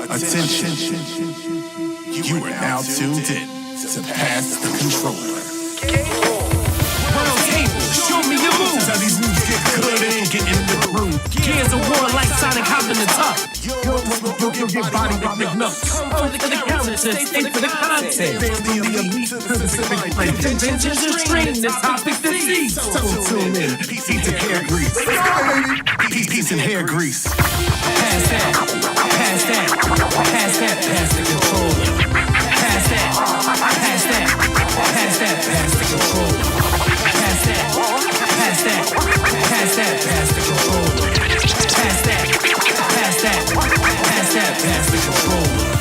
Attention. You are now tuned in to Pass the Controller. Round table, show me your moves. How these moves get good and get in the groove. Gears of war like Sonic hopping the top. You'll get body rock McNuts. Come for the characters, stay for the content. Family elite to the civic plane. Conventions to stream, this topic to see. So tune in. Peace and hair grease. Peace and hair grease. Pass that, pass that, pass that, pass the controller. Pass that, pass that, pass that, pass the controller. Pass that, pass that, pass that, pass the controller. Pass that, pass that, pass that, pass the controller.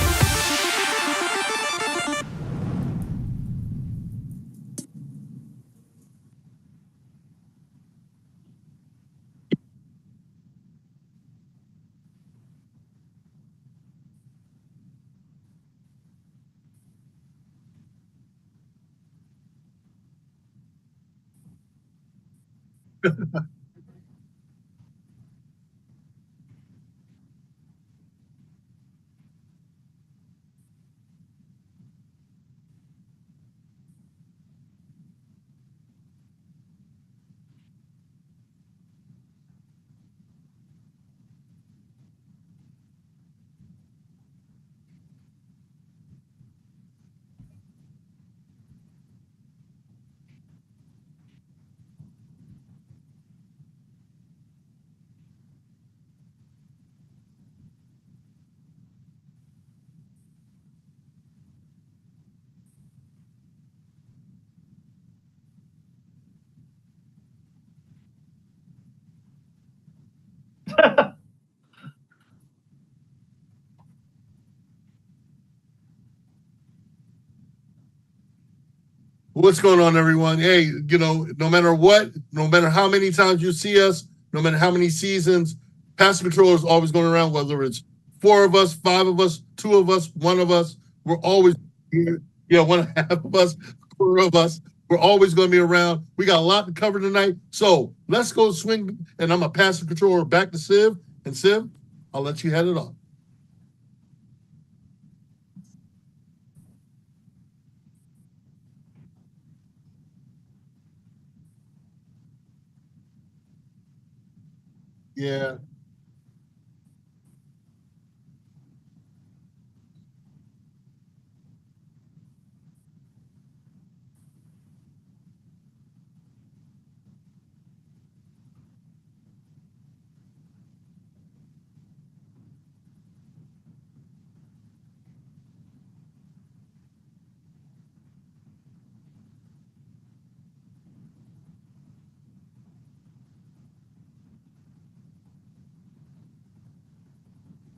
What's going on, everyone? Hey, no matter what, no matter how many times you see us, no matter how many seasons, Pass the Controller is always going around, whether it's 4 of us, 5 of us, 2 of us, 1 of us, we're always here. Yeah, 1.5 of us, 4 of us, we're always going to be around. We got a lot to cover tonight, so let's go swing, and I'm going to pass the controller back to Civ, and Civ, I'll let you head it off. Yeah.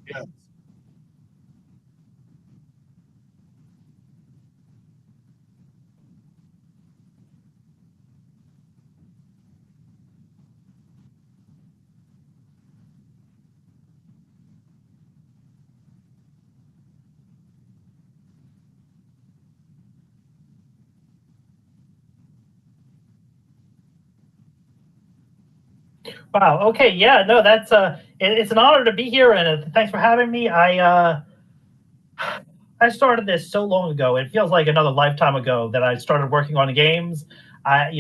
Yeah. Wow. Okay. Yeah. No. That's it's an honor to be here, and thanks for having me. I started this so long ago. It feels like another lifetime ago that I started working on games. I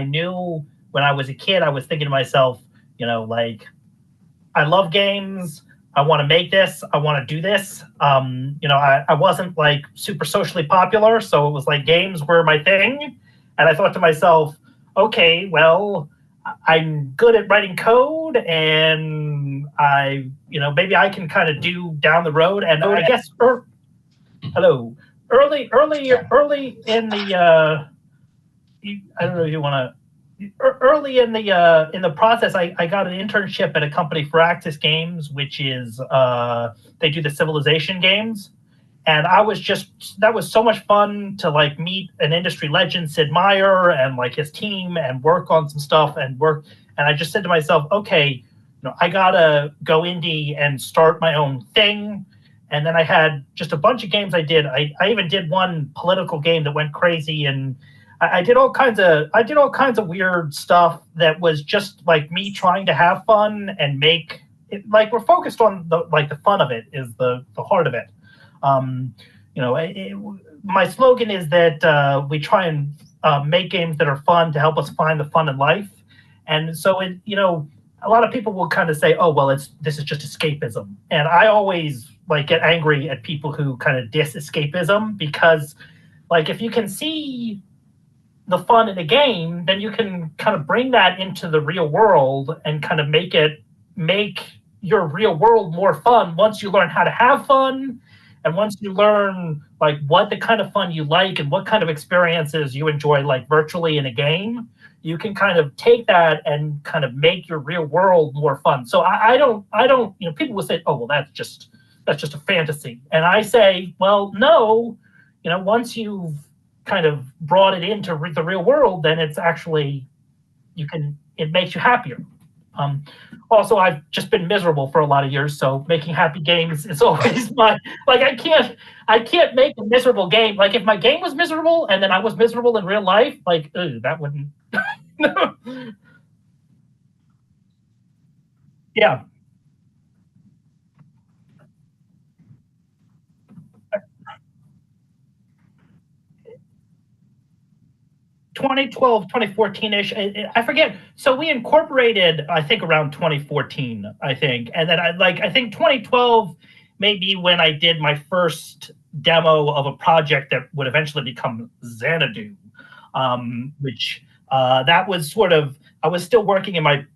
knew when I was a kid, I was thinking to myself, like, I love games. I want to make this. I want to do this. I wasn't like super socially popular, so it was like games were my thing. And I thought to myself, okay, well, I'm good at writing code, and maybe I can kind of do down the road. And I guess, hello, early in the, I don't know if you want to. Early in the process, I got an internship at a company, Firaxis Games, which is they do the Civilization games, and that was so much fun to like meet an industry legend, Sid Meier, and like his team, and work on some stuff and work. And I just said to myself, okay, I gotta go indie and start my own thing. And then I had just a bunch of games I did. I even did one political game that went crazy, and I did all kinds of weird stuff that was just like me trying to have fun and make like we're focused on the fun of it is the heart of it. You know, my slogan is that we try and make games that are fun to help us find the fun in life. And so, you know, a lot of people will kind of say, "Oh, well, this is just escapism," and I always like get angry at people who kind of diss escapism because, like, if you can see the fun in a game, then you can kind of bring that into the real world and kind of make your real world more fun once you learn how to have fun. And once you learn like what the kind of fun you like and what kind of experiences you enjoy like virtually in a game, you can kind of take that and kind of make your real world more fun. So I don't, you know, people will say, "Oh, well, that's just a fantasy." And I say, well, no, you know, once you've kind of brought it into the real world, then it's actually, it makes you happier. Also, I've just been miserable for a lot of years, so making happy games is always like I can't make a miserable game. Like if my game was miserable and then I was miserable in real life, like that wouldn't. No. Yeah. 2012, 2014-ish. I forget. So we incorporated, I think, around 2014, I think. And then I think 2012 may be when I did my first demo of a project that would eventually become Xanadu, which that was sort of, I was still working in my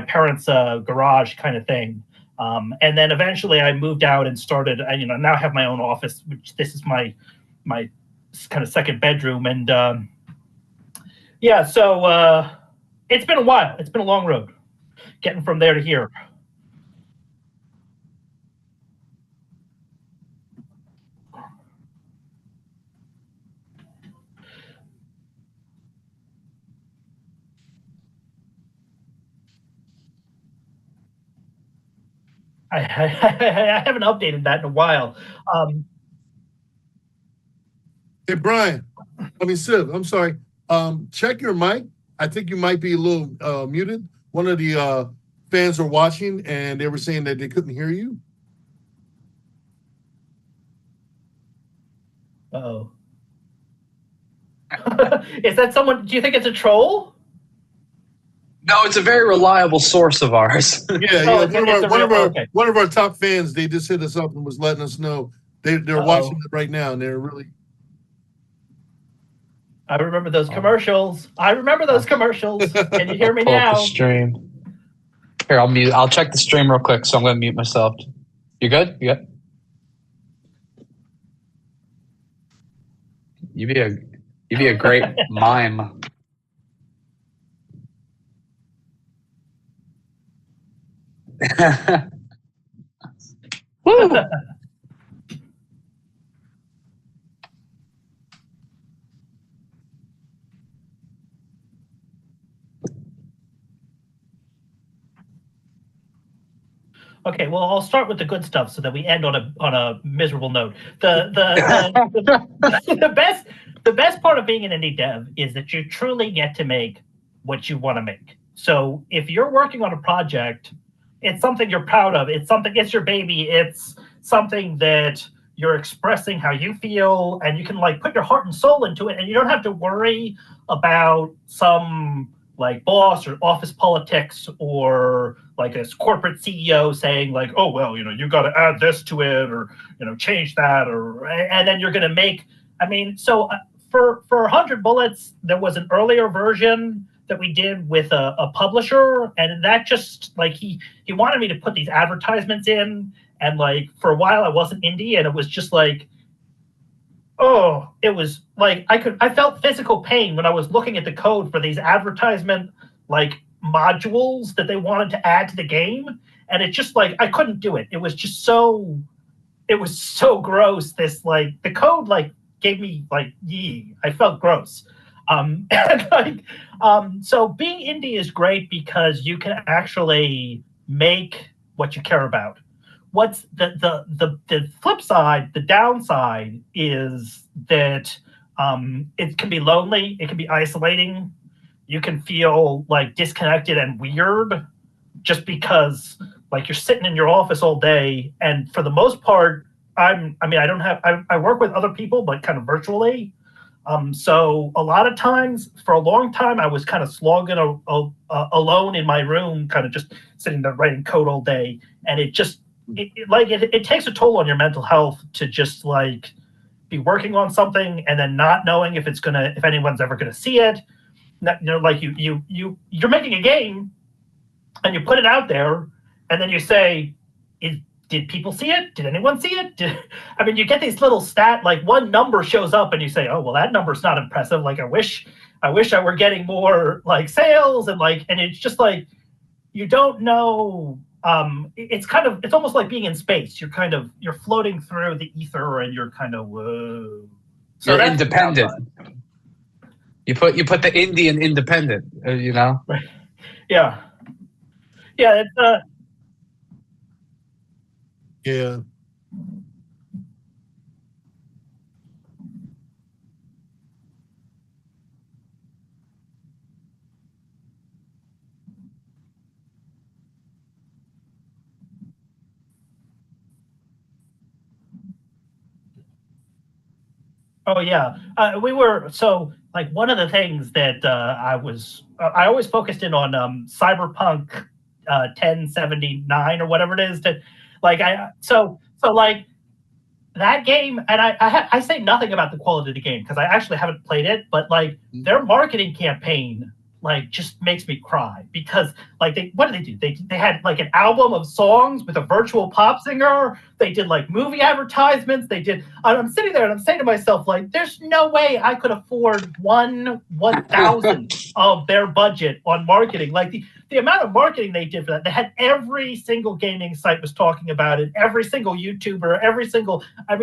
parents' garage kind of thing. And then eventually I moved out and started, you know, now I have my own office, which this is my kind of second bedroom. And yeah, so it's been a while. It's been a long road getting from there to here. I haven't updated that in a while. Hey, Brian. I mean, Siv, I'm sorry. Check your mic. I think you might be a little muted. One of the fans are watching, and they were saying that they couldn't hear you. Uh-oh. Is that someone? Do you think it's a troll? No, it's a very reliable source of ours. Yeah, Oh, one of our top fans. They just hit us up and was letting us know they're watching it right now, and they're really. I remember those commercials. Can you hear me Pull up now? the stream. Here, I'll mute. I'll check the stream real quick, so I'm going to mute myself. You good? You good? You'd be a great mime. Woo! Okay, well, I'll start with the good stuff so that we end on a miserable note. The best part of being an indie dev is that you truly get to make what you want to make. So if you're working on a project, it's something you're proud of. It's your baby. It's something that you're expressing how you feel, and you can like put your heart and soul into it, and you don't have to worry about some like boss or office politics or like a corporate CEO saying like, "Oh, well, you know, you got to add this to it or, you know, change that," and then you're going to make, I mean, so for 100 Bullets, there was an earlier version that we did with a publisher, and that just like, he wanted me to put these advertisements in, and like for a while I wasn't indie, and it was just like, oh, it was like I felt physical pain when I was looking at the code for these advertisement like modules that they wanted to add to the game, and it just like I couldn't do it. It was so gross. This like the code like gave me like I felt gross. And like so being indie is great because you can actually make what you care about. What's the flip side, the downside is that it can be lonely, it can be isolating, you can feel like disconnected and weird just because like you're sitting in your office all day, and for the most part, I work with other people, but kind of virtually. So a lot of times, for a long time, I was kind of slogging alone in my room, kind of just sitting there writing code all day, and it takes a toll on your mental health to just like be working on something and then not knowing if anyone's ever gonna see it. Like you're making a game and you put it out there, and then you say, did people see it? Did anyone see it? You get these little like one number shows up and you say, oh, well, that number's not impressive. Like, I wish I were getting more like sales and it's just like, you don't know. It's almost like being in space. You're floating through the ether and you're kind of, whoa. So you're independent. You put the Indian independent, Right. Yeah. Yeah. It's, Yeah. Oh yeah, we were like one of the things that I always focused in on Cyberpunk 1079 or whatever it is like that game, and I say nothing about the quality of the game because I actually haven't played it, but like their marketing campaign like just makes me cry because like what did they do? They had like an album of songs with a virtual pop singer. They did like movie advertisements. I'm sitting there and I'm saying to myself, like, there's no way I could afford 1/1000th of their budget on marketing. Like the amount of marketing they did for that. They had every single gaming site was talking about it. Every single YouTuber,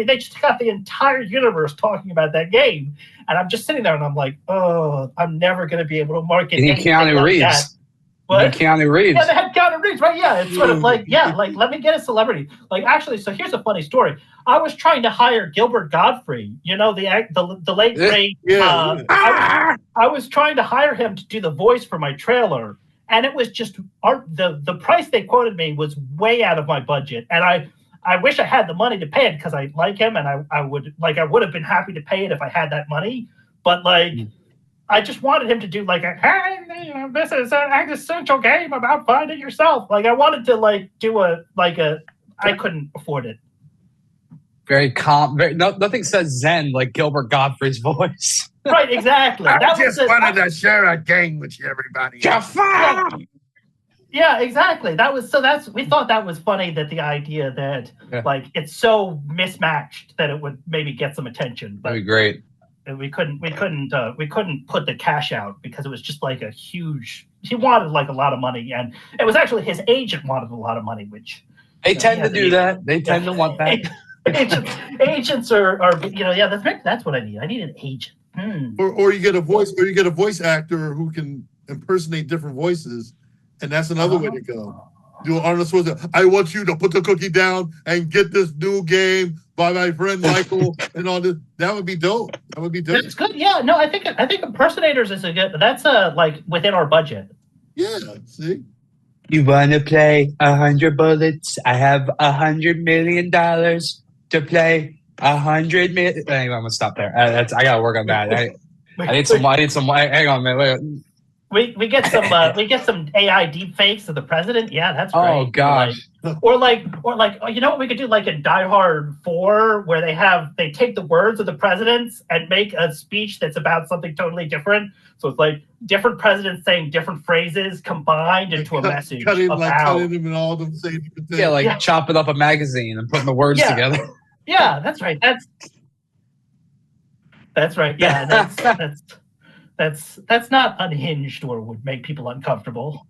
they just got the entire universe talking about that game. And I'm just sitting there and I'm like, oh, I'm never going to be able to market anything Keanu Reeves. That. What? Keanu Reeves. Yeah, they had Keanu Reeves, right? Yeah, it's sort of like, like let me get a celebrity. Like actually, so here's a funny story. I was trying to hire Gilbert Gottfried, the late great. I was trying to hire him to do the voice for my trailer, and it was just the price they quoted me was way out of my budget, and I wish I had the money to pay it because I like him, and I would have been happy to pay it if I had that money, but like. I just wanted him to do like this is an existential game about finding yourself. Like I wanted to do I couldn't afford it. Very calm. Nothing says Zen like Gilbert Gottfried's voice. Right, exactly. I just wanted to share a game with you, everybody. Yeah, exactly. We thought that was funny, that the idea that like it's so mismatched that it would maybe get some attention. But that'd be great. We couldn't put the cash out because it was just like a huge. He wanted like a lot of money, and it was actually his agent wanted a lot of money, which they tend to do that. They tend to want that. Agents are that's what I need. I need an agent. Or you get a voice actor who can impersonate different voices, and that's another way to go. Do Arnold Schwarzenegger. I want you to put the cookie down and get this new game by my friend Michael and all this. That would be dope. That's good. Yeah. No, I think impersonators is a good. That's like within our budget. Yeah. See. You want to play 100 bullets? I have $100 million to play 100 million. Anyway, I'm gonna stop there. I gotta work on that. I need some. Hang on, man. Wait. We get some AI deep fakes of the president. Yeah, that's great. Oh gosh. Or you know what we could do, like in Die Hard 4, where they take the words of the presidents and make a speech that's about something totally different. So it's like different presidents saying different phrases combined into a message. Cutting them and all them saying different things. Yeah, chopping up a magazine and putting the words together. Yeah, that's right. That's right. Yeah, that's not unhinged or would make people uncomfortable.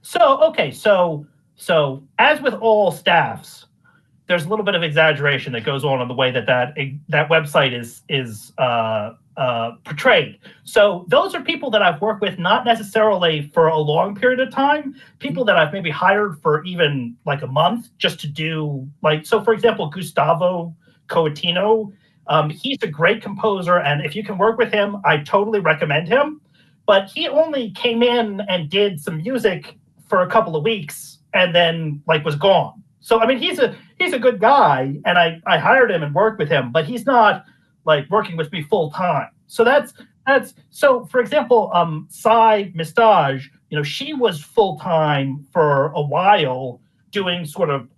So as with all staffs, there's a little bit of exaggeration that goes on the way that website is portrayed. So those are people that I've worked with, not necessarily for a long period of time, people that I've maybe hired for even like a month just to do so for example, Gustavo Coatino, He's a great composer, and if you can work with him, I totally recommend him. But he only came in and did some music for a couple of weeks and then like was gone. So I mean, he's a good guy, and I hired him and worked with him, but he's not like working with me full time. So that's so. For example, Sai Mistage, she was full time for a while doing sort of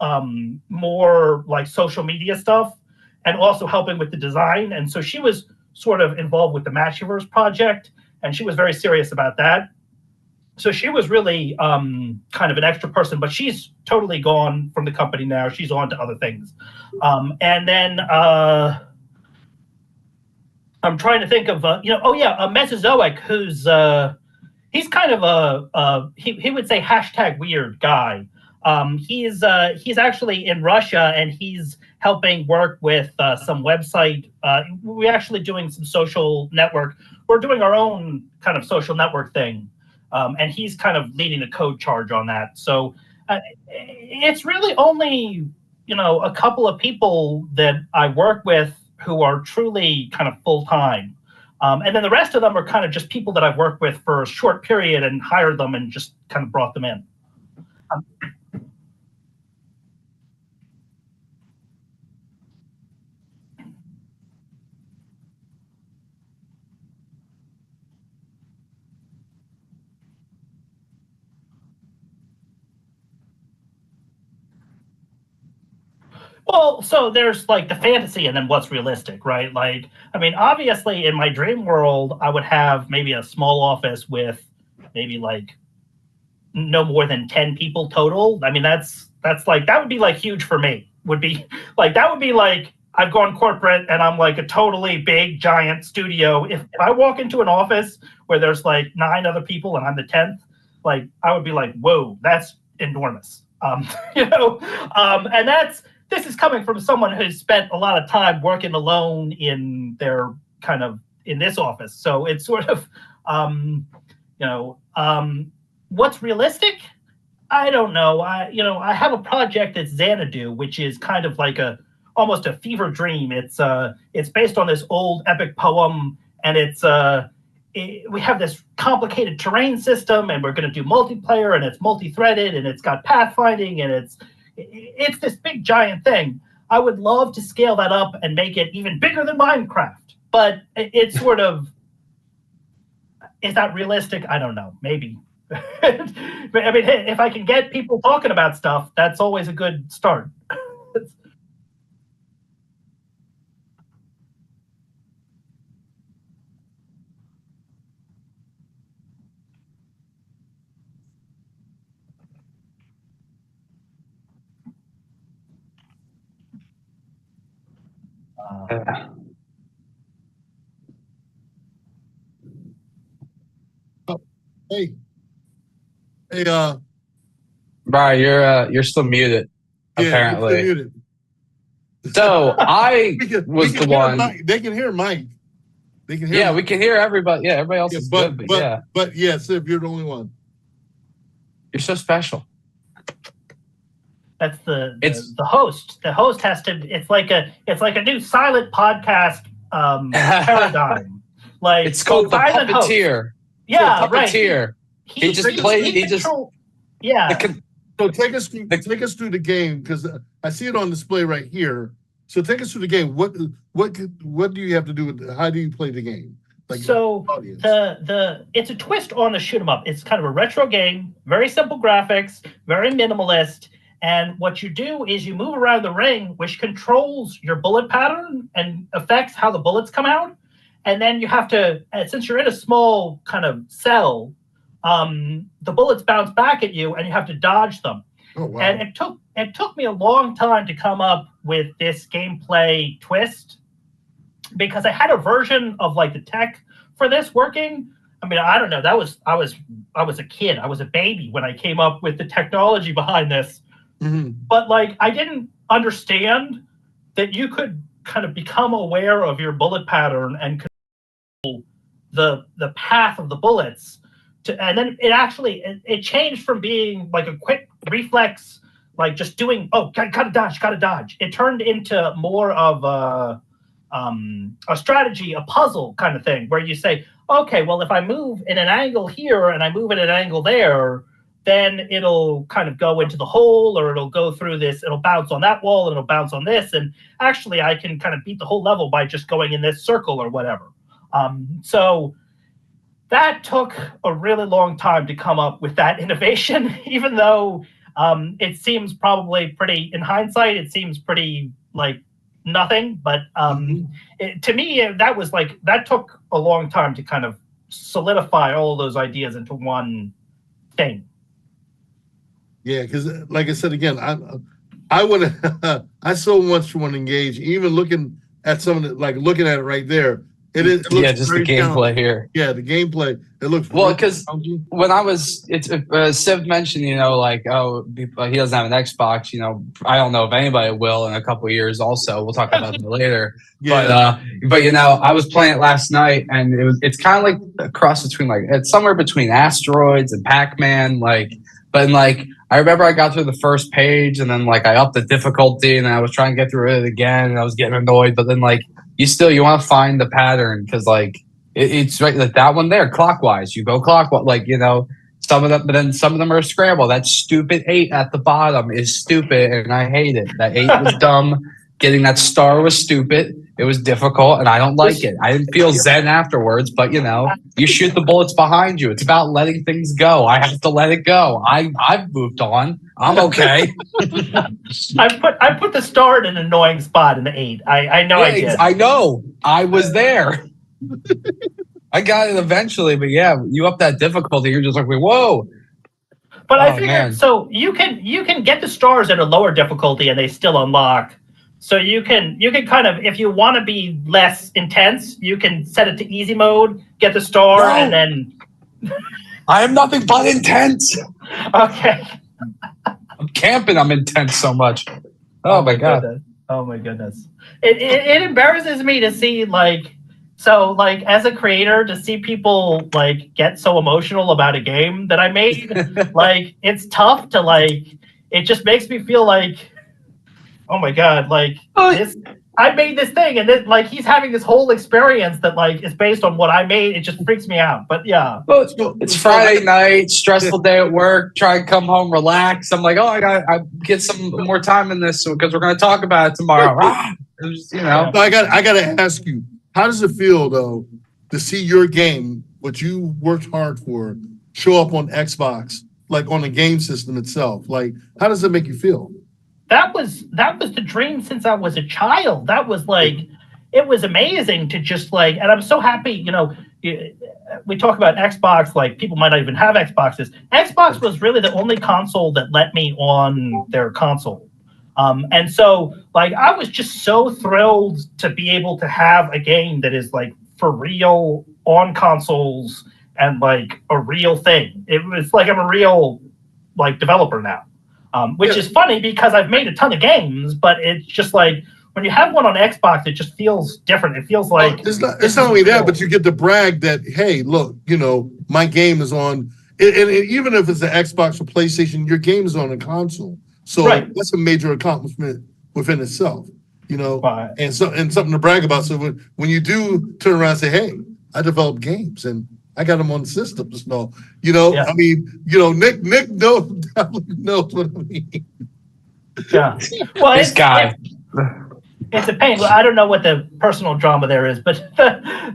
more like social media stuff and also helping with the design. And so she was sort of involved with the Matchiverse project, and she was very serious about that. So she was really kind of an extra person, but she's totally gone from the company now. She's on to other things. And then I'm trying to think of, Mesozoic, who's he's kind of he would say hashtag weird guy. He's actually in Russia, and he's helping work with some website. We're actually doing some social network. We're doing our own kind of social network thing. And he's kind of leading the code charge on that. So it's really only, a couple of people that I work with who are truly kind of full-time. And then the rest of them are kind of just people that I've worked with for a short period and hired them and just kind of brought them in. Well, so there's like the fantasy and then what's realistic, right? Like, I mean, obviously in my dream world, I would have maybe a small office with maybe like no more than 10 people total. I mean, that's like, that would be like huge for me. Would be like, that would be like, I've gone corporate and I'm like a totally big giant studio. If I walk into an office where there's like 9 other people and I'm the 10th, like I would be like, whoa, that's enormous. And this is coming from someone who's spent a lot of time working alone in their kind of in this office. So it's sort of, what's realistic? I don't know. I have a project that's Xanadu, which is kind of like almost a fever dream. It's based on this old epic poem, and we have this complicated terrain system, and we're going to do multiplayer, and it's multi-threaded, and it's got pathfinding, and it's this big giant thing. I would love to scale that up and make it even bigger than Minecraft, but it's sort of, is that realistic? I don't know, maybe. But I mean, hey, if I can get people talking about stuff, that's always a good start. Hey, Brian, you're still muted, apparently. Yeah, muted. So I was the one. They can hear Mike. They can hear. Yeah, Mike. we can hear everybody. Yeah, everybody else is good. But yes, if you're the only one, you're so special. That's the host. The host has to. It's like a new silent podcast paradigm. Like it's called the puppeteer. Yeah, right. He just plays. He just. Yeah. So take us through the game, because I see it on display right here. So take us through the game. What do you have to do with how do you play the game? Like, so it's a twist on a shoot 'em up. It's kind of a retro game, very simple graphics, very minimalist. And what you do is you move around the ring, which controls your bullet pattern and affects how the bullets come out. And then you have to, since you're in a small kind of cell, the bullets bounce back at you, and you have to dodge them. Oh, wow. And it took me a long time to come up with this gameplay twist, because I had a version of like the tech for this working. I mean, I don't know. I was a kid. I was a baby when I came up with the technology behind this. Mm-hmm. But like, I didn't understand that you could kind of become aware of your bullet pattern and control the path of the bullets. And then it changed from being like a quick reflex, like just doing, gotta dodge. It turned into more of a strategy, a puzzle kind of thing, where you say, okay, well, if I move in an angle here and I move in an angle there, then it'll kind of go into the hole, or it'll go through this, it'll bounce on that wall, and it'll bounce on this. And actually, I can kind of beat the whole level by just going in this circle or whatever. So that took a really long time to come up with that innovation, even though it seems probably pretty, in hindsight, it seems pretty like nothing. But to me, that took a long time to kind of solidify all of those ideas into one thing. Yeah, because like I said again, I would I so much want to engage. Even looking at some of the, like looking at it right there, it looks just the gameplay here. Yeah, the gameplay. It looks well because when I was, Civ mentioned, he doesn't have an Xbox. I don't know if anybody will in a couple of years. Also, we'll talk about it later. Yeah. But I was playing it last night, and it's kind of like a cross between it's somewhere between Asteroids and Pac-Man. I remember I got through the first page, and then I upped the difficulty, and then I was trying to get through it again, and I was getting annoyed. But then you want to find the pattern, because it's right, that one there clockwise. You go clockwise, some of them, but then some of them are a scramble. That stupid 8 at the bottom is stupid, and I hate it. That 8 was dumb. Getting that star was stupid. It was difficult, and I don't like it. I didn't feel zen afterwards, but you shoot the bullets behind you. It's about letting things go. I have to let it go. I've moved on. I'm okay. I put the star in an annoying spot in the 8. I know I did. I know. I was there. I got it eventually, but yeah, you up that difficulty, you're just like, whoa. But I figured, so you can get the stars at a lower difficulty and they still unlock. So you can kind of, if you want to be less intense, you can set it to easy mode, get the star, and then. I am nothing but intense. Okay. I'm camping. I'm intense so much. Oh my god. Goodness. Oh my goodness. It embarrasses me to see as a creator, to see people get so emotional about a game that I made. It's tough to it just makes me feel oh my god, I made this thing, and then he's having this whole experience that is based on what I made. It just freaks me out. But yeah, well, it's Friday night, stressful day at work. Try and come home, relax. I'm like, I get some more time in this because we're going to talk about it tomorrow. I got to ask you, how does it feel though to see your game, what you worked hard for, show up on Xbox, on the game system itself? How does it make you feel? That was the dream since I was a child. That was it was amazing to just and I'm so happy, we talk about Xbox, people might not even have Xboxes. Xbox was really the only console that let me on their console. And so I was just so thrilled to be able to have a game that is for real on consoles and a real thing. It was I'm a real developer now. Which is funny because I've made a ton of games, but it's just when you have one on Xbox, it just feels different. It feels it's not only that, but you get to brag that, hey, look, my game is on, and even if it's an Xbox or PlayStation, your game is on a console. So that's a major accomplishment within itself, and something to brag about. So when you do turn around and say, hey, I develop games and I got them on systems. No, I mean, Nick knows what I mean. Yeah. Well, this guy. It's a pain. I don't know what the personal drama there is, but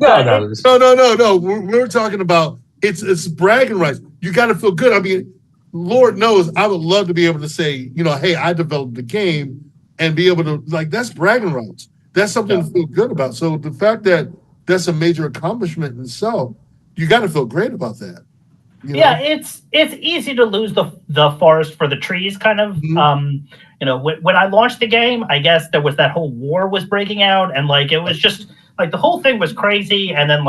no. We're talking about it's bragging rights. You got to feel good. I mean, Lord knows, I would love to be able to say, hey, I developed the game, and be able to that's bragging rights. That's something to feel good about. So the fact that that's a major accomplishment in itself, you got to feel great about that. Yeah, it's easy to lose the forest for the trees, kind of. Mm-hmm. When I launched the game, I guess there was that whole war was breaking out, and it was just the whole thing was crazy, and then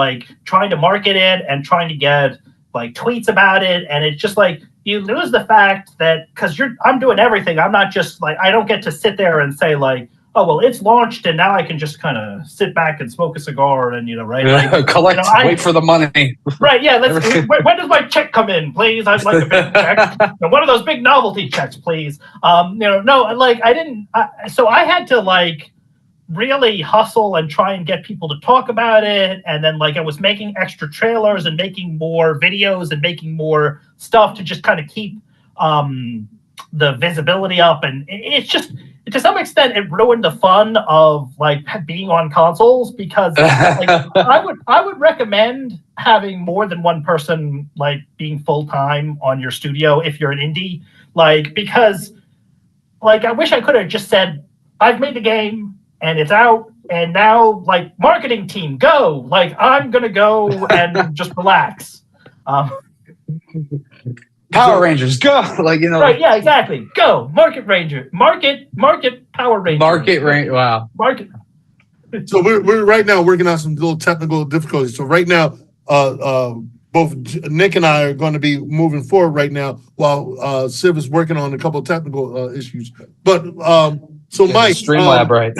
trying to market it and trying to get tweets about it, and it's just you lose the fact that because I'm doing everything. I'm not just I don't get to sit there and say oh, well, it's launched, and now I can just kind of sit back and smoke a cigar and, right? Collect, wait for the money. Right, yeah. When does my check come in, please? I'd like a big check. One of those big novelty checks, please. I didn't. So I had to, really hustle and try and get people to talk about it. And then like I was making extra trailers and making more videos and making more stuff to just kind of keep the visibility up. And it's just, to some extent, it ruined the fun of like being on consoles, because like, I would recommend having more than one person like being full time on your studio if you're an indie, like, because like I wish I could have just said, I've made the game and it's out, and now like marketing team go, like I'm gonna go and just relax. Power Rangers, go! Like, you know, right? Yeah, exactly. Go market Power Rangers. Wow. Market. So we're right now working on some little technical difficulties. So right now, both Nick and I are going to be moving forward right now, while Civ is working on a couple of technical issues. But so Mike, Streamlab, right?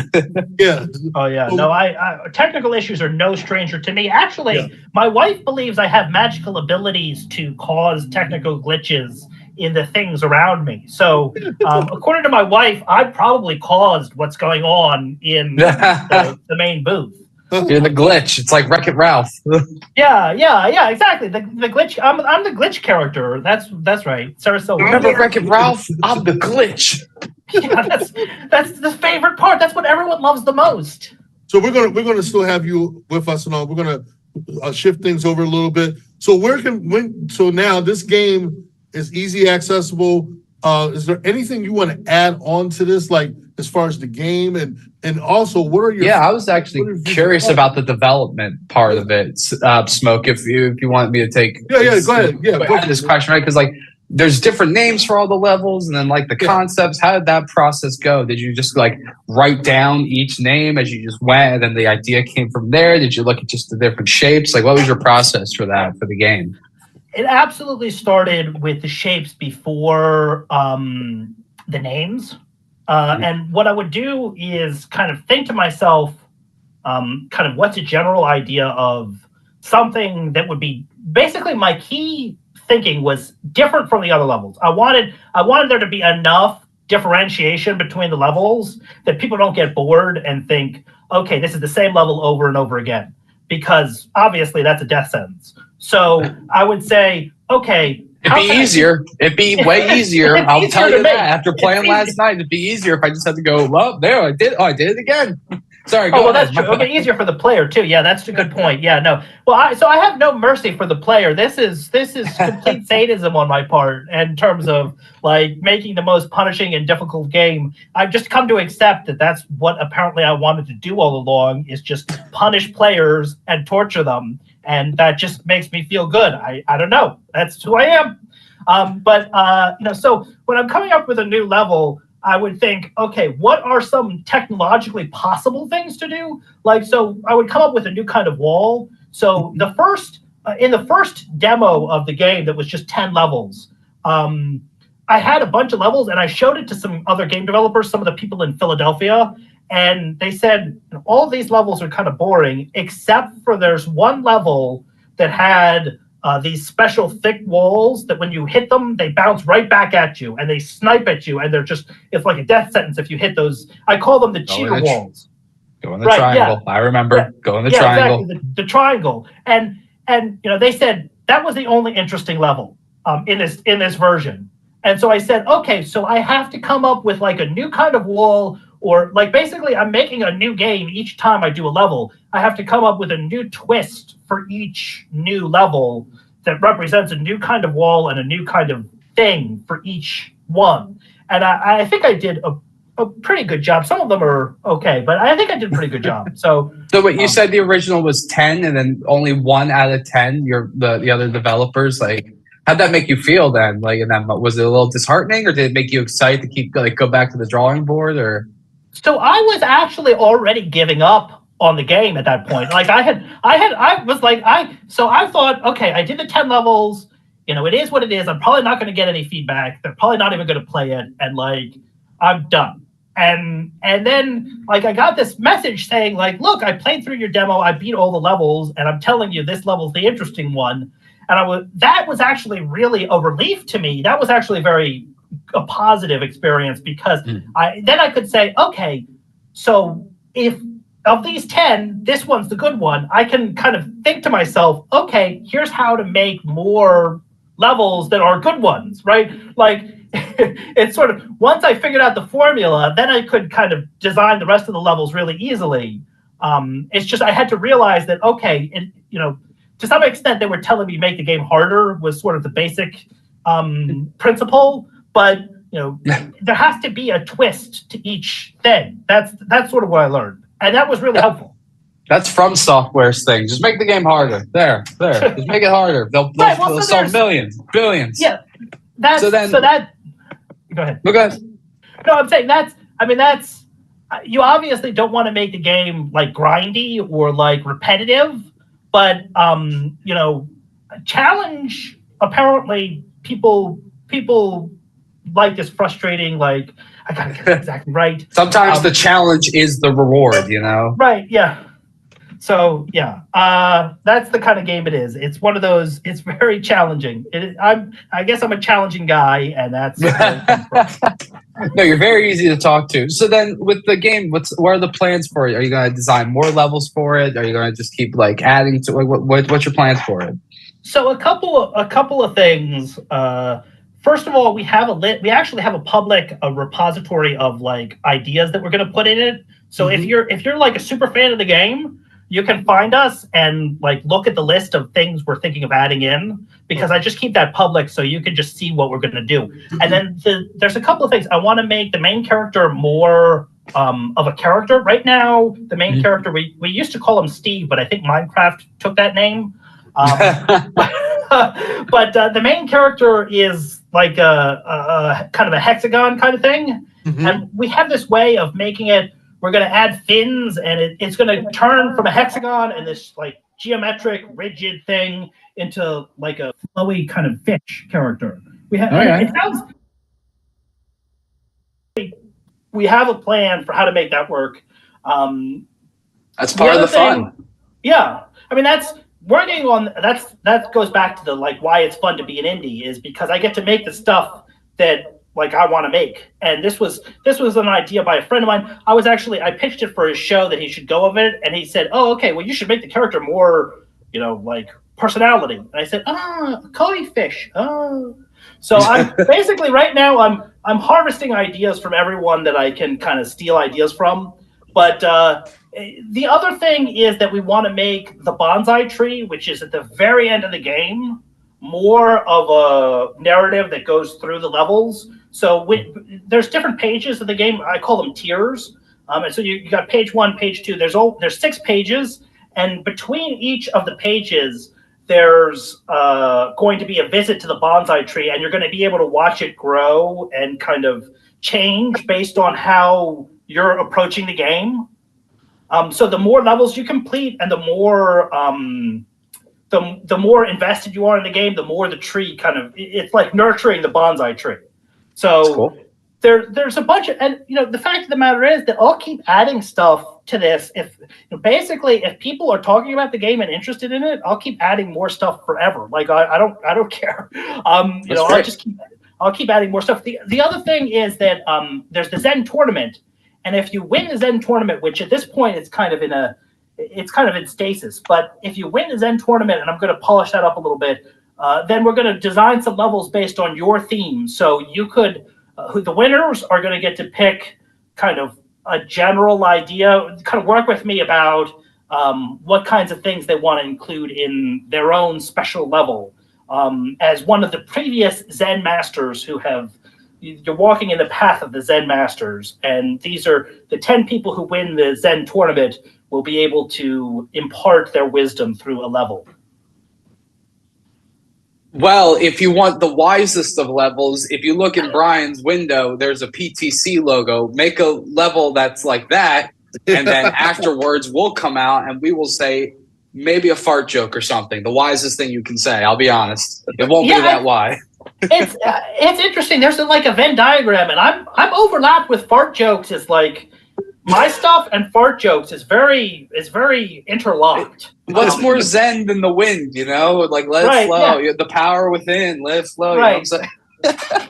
Yeah. Oh yeah. So, No, I technical issues are no stranger to me. Actually, my wife believes I have magical abilities to cause technical glitches in the things around me. So, according to my wife, I probably caused what's going on in the main booth. You're the glitch. It's like Wreck-It Ralph. Yeah, exactly. The glitch. I'm the glitch character. That's right. Sarasota. Remember Wreck-It Ralph? I'm the glitch. Yeah, that's the favorite part. That's what everyone loves the most. So we're gonna still have you with us and all. We're gonna shift things over a little bit. So so now this game is easy accessible. Is there anything you want to add on to this, like as far as the game, and also what are your? Yeah, I was actually curious about the development part of it. Smoke, if you want me to take. Yeah, go ahead. Yeah, go ahead. This question, right? Because like there's different names for all the levels, and then like the concepts. How did that process go? Did you just like write down each name as you just went, and then the idea came from there? Did you look at just the different shapes? Like, what was your process for that for the game? It absolutely started with the shapes before the names. And what I would do is kind of think to myself, kind of what's a general idea of something that would be basically my key thinking was different from the other levels. I wanted there to be enough differentiation between the levels that people don't get bored and think, okay, this is the same level over and over again, because obviously that's a death sentence. So I would say, okay, it'd be easier. It'd be way easier. I'll tell you that. After playing last night, it'd be easier if I just had to go, well, there, I did. Oh, I did it again. Sorry. Go that's true. It'll be easier for the player too. Yeah, that's a good point. Yeah, no. Well, I have no mercy for the player. This is complete sadism on my part in terms of like making the most punishing and difficult game. I've just come to accept that that's what apparently I wanted to do all along, is just punish players and torture them. And that just makes me feel good. I don't know. That's who I am. So when I'm coming up with a new level, I would think, okay, what are some technologically possible things to do? Like, so I would come up with a new kind of wall. So the first, in the first demo of the game that was just 10 levels, I had a bunch of levels and I showed it to some other game developers, some of the people in Philadelphia. And they said, all of these levels are kind of boring, except for there's one level that had these special thick walls that when you hit them, they bounce right back at you and they snipe at you. And it's like a death sentence if you hit those. I call them the cheater walls. Go in the triangle. Yeah. I remember. Yeah. Go in the triangle. Exactly, the triangle. And they said that was the only interesting level in this version. And so I said, okay, so I have to come up with like a new kind of wall, or like basically I'm making a new game each time I do a level. I have to come up with a new twist for each new level that represents a new kind of wall and a new kind of thing for each one. And I think I did a pretty good job. Some of them are okay, but I think I did a pretty good job. So what you said, the original was 10 and then only 1 out of 10, the other developers, like, how'd that make you feel then? Like, and then was it a little disheartening, or did it make you excited to keep go back to the drawing board? Or so I was actually already giving up on the game at that point. Like I thought, okay, I did the 10 levels. It is what it is. I'm probably not going to get any feedback. They're probably not even going to play it, and like I'm done. And then like I got this message saying like, look, I played through your demo. I beat all the levels, and I'm telling you this level's the interesting one. And that was actually really a relief to me. That was actually a positive experience, because then I could say, okay, so if of these 10, this one's the good one, I can kind of think to myself, okay, here's how to make more levels that are good ones, right? Like, it's sort of, once I figured out the formula, then I could kind of design the rest of the levels really easily. It's just I had to realize that, okay, and, to some extent they were telling me make the game harder was sort of the basic principle, but there has to be a twist to each thing. That's sort of what I learned, and that was really helpful. That's From Software's thing. Just make the game harder. There. Just make it harder. They'll sell millions, billions. Yeah. Go ahead. Look at. No, I'm saying that's you obviously don't want to make the game like grindy or like repetitive, but challenge, apparently people like this frustrating, like, I gotta get it exactly right. Sometimes the challenge is the reward, Right, yeah. So yeah, that's the kind of game it is. It's one of those. It's very challenging. I guess I'm a challenging guy, and that's. No, you're very easy to talk to. So then, with the game, what are the plans for it? Are you going to design more levels for it? Are you going to just keep like adding to? What's your plans for it? So a couple of things. First of all, we actually have a repository of like ideas that we're going to put in it. So if you're like a super fan of the game, you can find us and like look at the list of things we're thinking of adding in, because I just keep that public so you can just see what we're going to do. And then there's a couple of things. I want to make the main character more of a character. Right now, the main character, we used to call him Steve, but I think Minecraft took that name. But the main character is like a kind of a hexagon kind of thing. And we have this way of making it, we're going to add fins, and it's going to turn from a hexagon and this like geometric, rigid thing into like a flowy kind of fish character. We have we have a plan for how to make that work. That's part of the fun. Yeah, I mean that goes back to the like why it's fun to be an indie, is because I get to make the stuff that like I want to make. And this was an idea by a friend of mine. I pitched it for his show that he should go of it, and he said, "Oh, okay, well you should make the character more, like personality." And I said, koi fish. Oh. So I'm basically right now I'm harvesting ideas from everyone that I can kind of steal ideas from. But the other thing is that we want to make the bonsai tree, which is at the very end of the game, more of a narrative that goes through the levels. So there's different pages of the game. I call them tiers. And so you got page 1, page 2. There's 6 pages, and between each of the pages, there's going to be a visit to the bonsai tree, and you're going to be able to watch it grow and kind of change based on how you're approaching the game. So the more levels you complete, and the more invested you are in the game, the more the tree it's like nurturing the bonsai tree. So cool. There's a bunch of, and the fact of the matter is that I'll keep adding stuff to this. If people are talking about the game and interested in it, I'll keep adding more stuff forever. Like I don't care. I'll keep adding more stuff. The other thing is that there's the Zen tournament, and if you win the Zen tournament, which at this point it's kind of in stasis, but if you win the Zen tournament, and I'm going to polish that up a little bit, then we're going to design some levels based on your theme. So you could, the winners are going to get to pick kind of a general idea, kind of work with me about what kinds of things they want to include in their own special level. As one of the previous Zen masters you're walking in the path of the Zen masters, and these are the 10 people who win the Zen tournament will be able to impart their wisdom through a level. Well, if you want the wisest of levels, if you look in Brian's window, there's a PTC logo. Make a level that's like that, and then afterwards we'll come out and we will say maybe a fart joke or something. The wisest thing you can say. I'll be honest. It won't be that why. It's interesting. There's like a Venn diagram, and I'm overlapped with fart jokes. Is like my stuff and fart jokes is very interlocked. What's more Zen than the wind? Like let it flow. Yeah. The power within, let it flow. Right. You know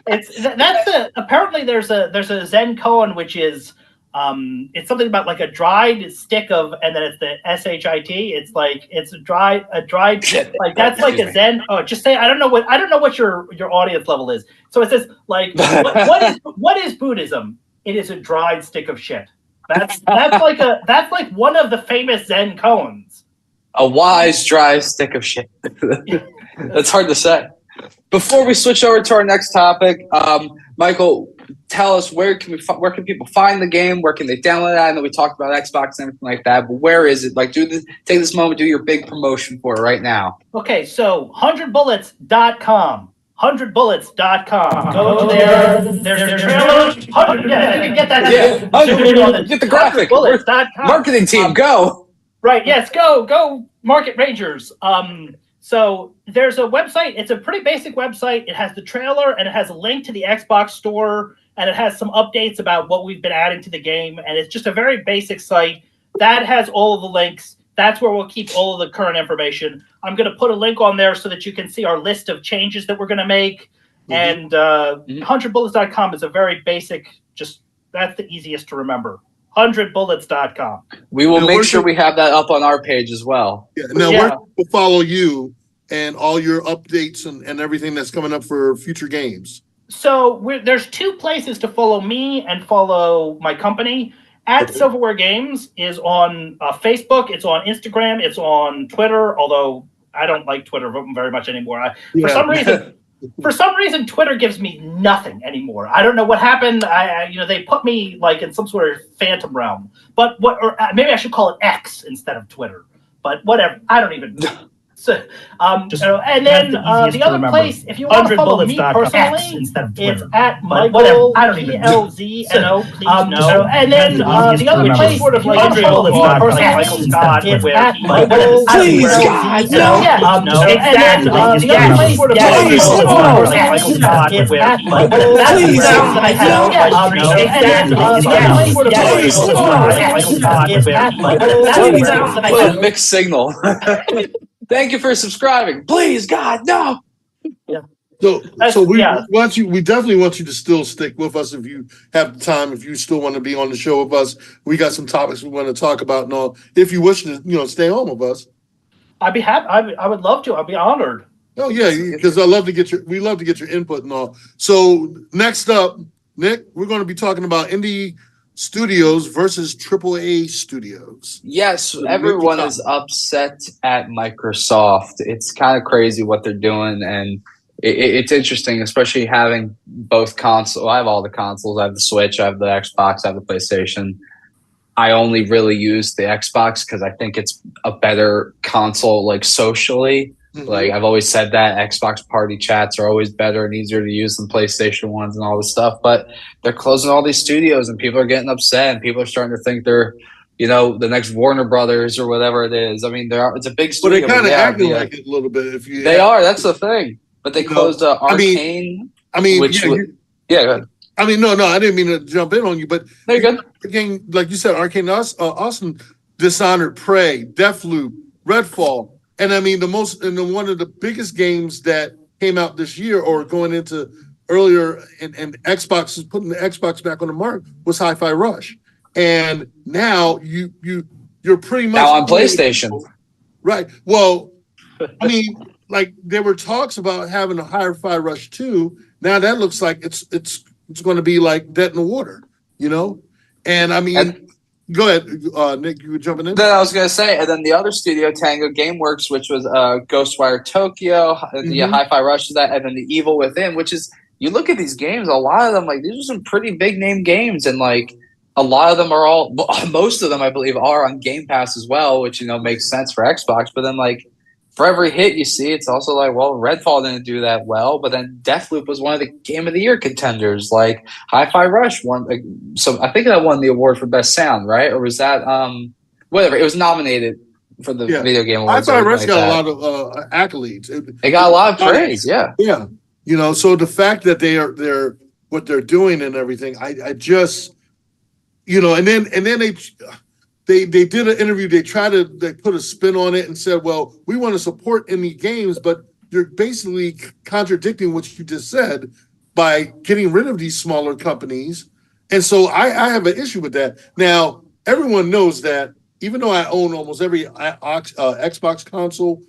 what I'm saying? Apparently there's a Zen koan, which is It's something about like a dried stick of, and then it's the shit. It's like it's a dried like that's like a Zen. Oh, just say I don't know what your audience level is. So it says like what is Buddhism? It is a dried stick of shit. That's like one of the famous Zen koans. A wise, dry stick of shit. That's hard to say. Before we switch over to our next topic, Michael, tell us where can people find the game? Where can they download it? I know we talked about Xbox and everything like that, but where is it? Like, take this moment, do your big promotion for it right now. Okay, so 100bullets.com. 100bullets.com. Go there. There's trailers. Yeah, you can get that. Yeah, get the graphic. Marketing team, go. Right. Yes. Go. Market Rangers. So there's a website. It's a pretty basic website. It has the trailer and it has a link to the Xbox store and it has some updates about what we've been adding to the game. And it's just a very basic site that has all of the links. That's where we'll keep all of the current information. I'm going to put a link on there so that you can see our list of changes that we're going to make. And 100bullets.com is a very basic, that's the easiest to remember. 100bullets.com. We will make sure we have that up on our page as well. Yeah. Now, where can people follow you and all your updates and everything that's coming up for future games? So there's two places to follow me and follow my company. At Silverware Games is on Facebook. It's on Instagram. It's on Twitter, although I don't like Twitter very much anymore. For some reason, Twitter gives me nothing anymore. I don't know what happened. They put me like in some sort of phantom realm. But maybe I should call it X instead of Twitter. But whatever. I don't even know. So, and then the other place, if you want to follow me personally, it's at Michael PLZNO. Please no. And then the other place, sort of like 100bullets personally, it's at Michael. Please God, no. Exactly. The other place, sort of like 100bullets personally, it's at Michael. Please God, no. Mixed signal. Thank you for subscribing. Please, God, no. Yeah. So we definitely want you to still stick with us if you have the time. If you still want to be on the show with us, we got some topics we want to talk about and all. If you wish to, stay on with us, I'd be happy. I would love to. I'd be honored. Oh yeah, because we love to get your input and all. So next up, Nick, we're going to be talking about indie studios versus AAA studios. Yes, everyone is upset at Microsoft. It's kind of crazy what they're doing, and it's interesting, especially having both consoles. I have all the consoles. I have the Switch, I have the Xbox, I have the PlayStation. I only really use the Xbox because I think it's a better console, like socially. Mm-hmm. Like I've always said that Xbox party chats are always better and easier to use than PlayStation ones and all this stuff. But they're closing all these studios and people are getting upset and people are starting to think they're, the next Warner Brothers or whatever it is. I mean, it's a big studio. But they kind of acting like it a little bit. They are. That's the thing. But they closed Arcane. Go ahead. I didn't mean to jump in on you, but no, you're good. Arcane, like you said, Arcane Austin, Dishonored, Prey, Deathloop, Redfall. And I mean, one of the biggest games that came out this year or going into earlier, and Xbox is putting the Xbox back on the market was Hi-Fi Rush, and now you're pretty much now on PlayStation, right? Well, I mean, like there were talks about having a Hi-Fi Rush 2. Now that looks like it's going to be like dead in the water, And I mean. Go ahead, Nick. You were jumping in. Then I was going to say, and then the other studio, Tango Gameworks, which was Ghostwire Tokyo, the Hi-Fi Rush is that, and then the Evil Within, which is you look at these games, a lot of them like these are some pretty big name games, and like a lot of them are most of them I believe are on Game Pass as well, which makes sense for Xbox. But then like for every hit you see, it's also like, well, Redfall didn't do that well, but then Deathloop was one of the Game of the Year contenders. Like Hi-Fi Rush won, so I think that won the award for Best Sound, right? Or was that whatever? It was nominated for the Video Game Awards. Hi-Fi Rush got a lot of accolades. They got a lot of praise, yeah. So the fact that they're what they're doing and everything, I just, and then they did an interview. They put a spin on it and said, well, we want to support indie games, but you're basically contradicting what you just said by getting rid of these smaller companies And so I have an issue with that. Now, everyone knows that even though I own almost every Xbox console,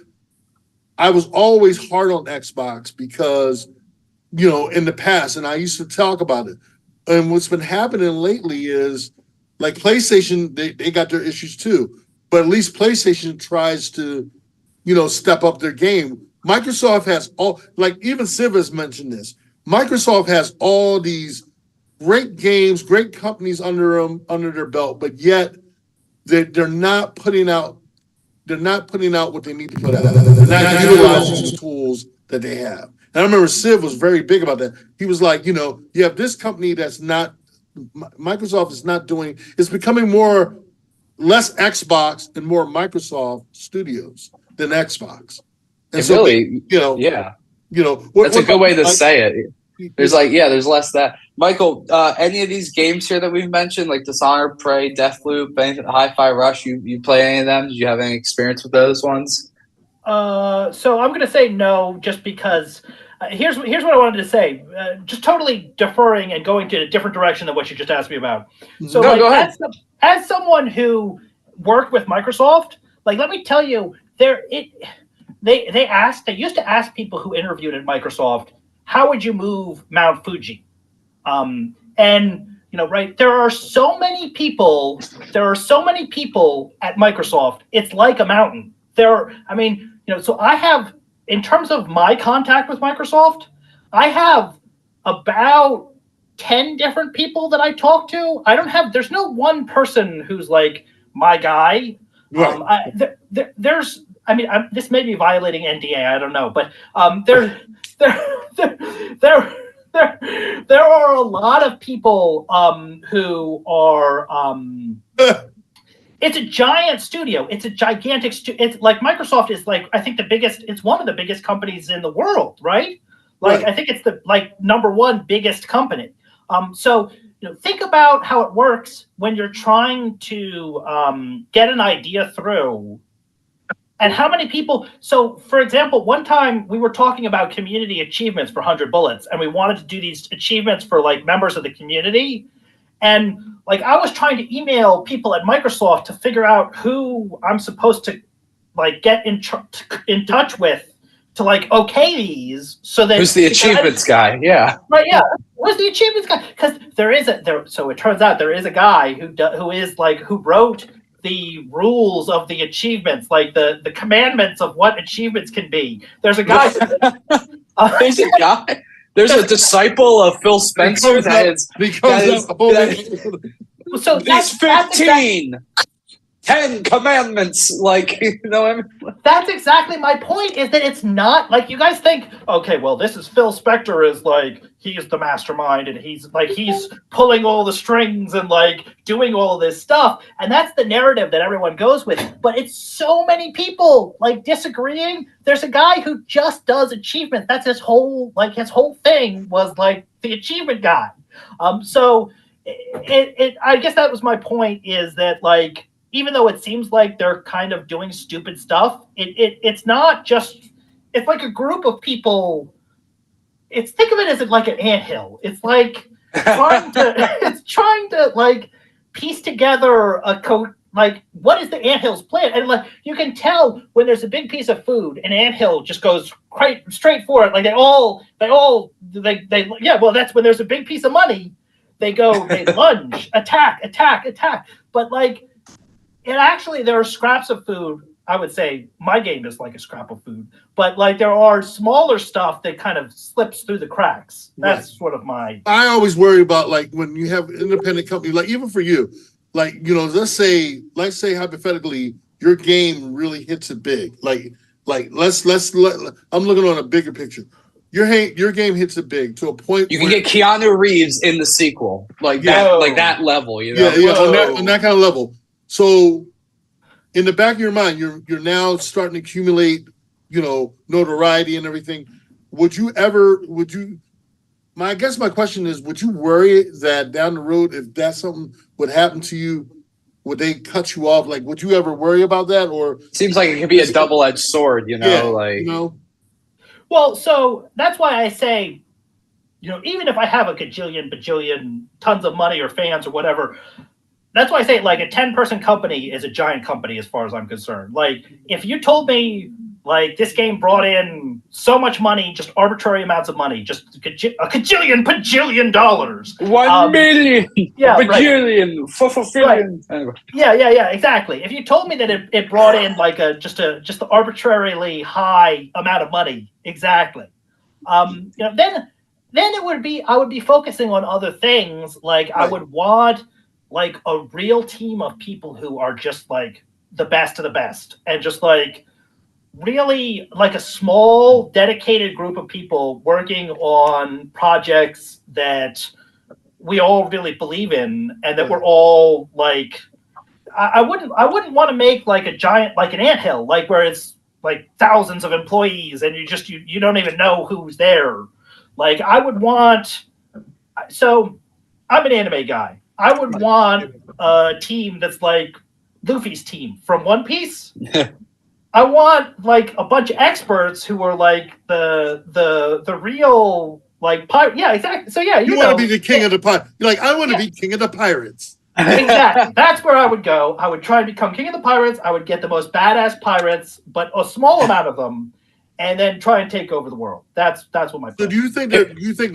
I was always hard on Xbox because, in the past, and I used to talk about it. And what's been happening lately is like PlayStation, they got their issues too. But at least PlayStation tries to, step up their game. Microsoft has even Civ has mentioned this. Microsoft has all these great games, great companies under their belt, but yet they're not putting out what they need to put out. They're not utilizing the tools that they have. And I remember Civ was very big about that. He was like, you have this company that's not Microsoft is not doing. It's becoming less Xbox and more Microsoft Studios than Xbox. And it so, really, yeah. That's a good way to say it. There's there's less that. Michael, any of these games here that we've mentioned, like Dishonored, Prey, Deathloop, anything, Hi-Fi Rush, you play any of them? Did you have any experience with those ones? So I'm going to say no, just because here's what I wanted to say. Just totally deferring and going to a different direction than what you just asked me about. So go ahead. As someone who worked with Microsoft, let me tell you, they used to ask people who interviewed at Microsoft, how would you move Mount Fuji? There are so many people at Microsoft. It's like a mountain. So I have, in terms of my contact with Microsoft, I have about 10 different people that I talk to. There's no one person who's like my guy. Right. This may be violating NDA. I don't know, but there are a lot of people who are. It's a giant studio. It's a gigantic studio. It's like Microsoft is I think the biggest. It's one of the biggest companies in the world, right? Right. I think it's the number one biggest company. So think about how it works when you're trying to get an idea through. And how many people? So, for example, one time we were talking about community achievements for 100 Bullets, and we wanted to do these achievements for members of the community. And I was trying to email people at Microsoft to figure out who I'm supposed to get in touch with to okay these, so that who's the achievements guy? Yeah, right. Yeah, who's the achievements guy? Because So it turns out there is a guy who wrote the rules of the achievements, the commandments of what achievements can be. There's a guy. There's a guy. There's a disciple of Phil Spencer So these 15, 10 commandments, That's exactly my point, is that it's not you guys think, okay, well, this is Phil Spector is he's the mastermind and he's pulling all the strings and doing all this stuff. And that's the narrative that everyone goes with. But it's so many people disagreeing. There's a guy who just does achievements. That's his whole thing was the achievement guy. So I guess that was my point, is that even though it seems like they're kind of doing stupid stuff, it's not just, it's a group of people. Think of it as an anthill. It's trying to piece together what is the anthill's plan? And you can tell when there's a big piece of food, an anthill just goes quite straight for it. That's when there's a big piece of money. They lunge, attack. But and actually, there are scraps of food. I would say my game is like a scrap of food, but there are smaller stuff that kind of slips through the cracks. That's sort of my. I always worry about when you have an independent company, even for you, let's say hypothetically your game really hits it big. I'm looking on a bigger picture. Your game hits it big to a point you can get Keanu Reeves in the sequel, that level. Yeah, on that kind of level. So, in the back of your mind, you're now starting to accumulate, notoriety and everything. I guess my question is, would you worry that down the road, if that something would happen to you, would they cut you off? Would you ever worry about that? Or seems like it could be a double-edged sword, Well, so that's why I say, even if I have a bajillion, tons of money or fans or whatever, that's why I say like a 10-person company is a giant company as far as I'm concerned. Like if you told me like this game brought in so much money, just arbitrary amounts of money, just a bajillion dollars. 1 million, yeah, bajillion, fulfilling. Right. Anyway. Yeah, exactly. If you told me that it brought in like just an arbitrarily high amount of money, exactly. Then it would be I would be focusing on other things. Like I would want like a real team of people who are just like the best of the best, and just like really like a small dedicated group of people working on projects that we all really believe in, and that we're all like I wouldn't want to make like a giant, like an anthill, like where it's like thousands of employees and you don't even know who's there. Like I would want, so I'm an anime guy. I would want a team that's like Luffy's team from One Piece. I want like a bunch of experts who are like the real like pirate. Yeah, exactly. So yeah, you want to be the king of the pirate. You're like, I want to be king of the pirates. Exactly. That's where I would go. I would try to become king of the pirates. I would get the most badass pirates, but a small amount of them, and then try and take over the world. That's what my plan. So do you think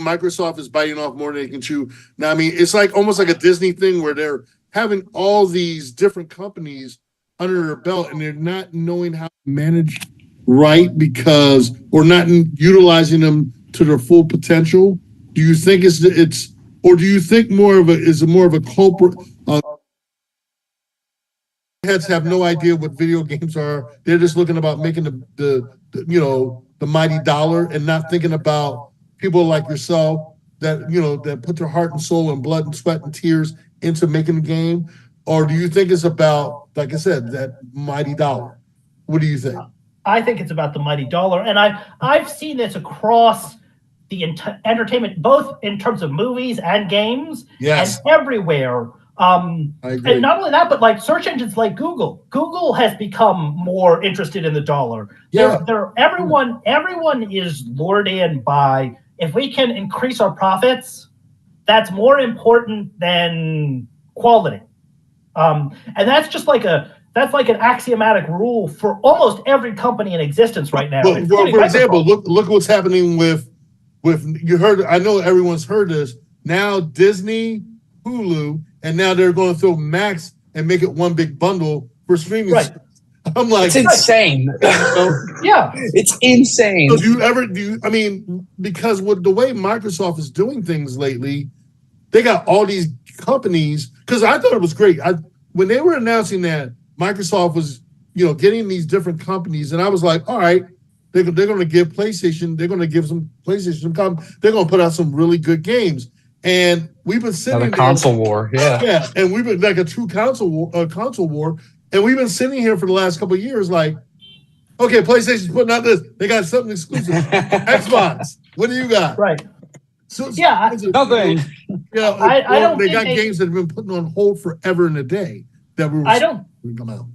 Microsoft is biting off more than they can chew? Now, I mean, it's like almost like a Disney thing where they're having all these different companies under their belt and they're not knowing how to manage right or not utilizing them to their full potential. Do you think it's or do you think more of a culprit? Heads have no idea what video games are. They're just looking about making the mighty dollar and not thinking about people like yourself that put their heart and soul and blood and sweat and tears into making the game. Or do you think it's about, like I said, that mighty dollar? What do you think? I think it's about the mighty dollar, and I've seen this across the entertainment, both in terms of movies and games, and everywhere. I agree. And not only that, but like search engines like Google. Google has become more interested in the dollar. Yeah. Everyone is lured in by, if we can increase our profits, that's more important than quality. And that's just like an axiomatic rule for almost every company in existence right now. Well, for example, look what's happening with you heard. I know everyone's heard this now. Disney, Hulu, and now they're going to throw Max and make it one big bundle for streaming. Right. I'm like, it's insane. Yeah, it's insane. So I mean, because with the way Microsoft is doing things lately, they got all these companies. Because I thought it was great. When they were announcing that Microsoft was, getting these different companies, and I was like, all right, they're going to give PlayStation. They're going to give some PlayStation. They're going to put out some really good games. And we've been sitting there. Console war, yeah, and we've been like a true console war, and we've been sitting here for the last couple of years, like, okay, PlayStation's putting out this, they got something exclusive. Xbox, what do you got? Right. So nothing. I don't. They got games that have been put on hold forever and a day that we come out.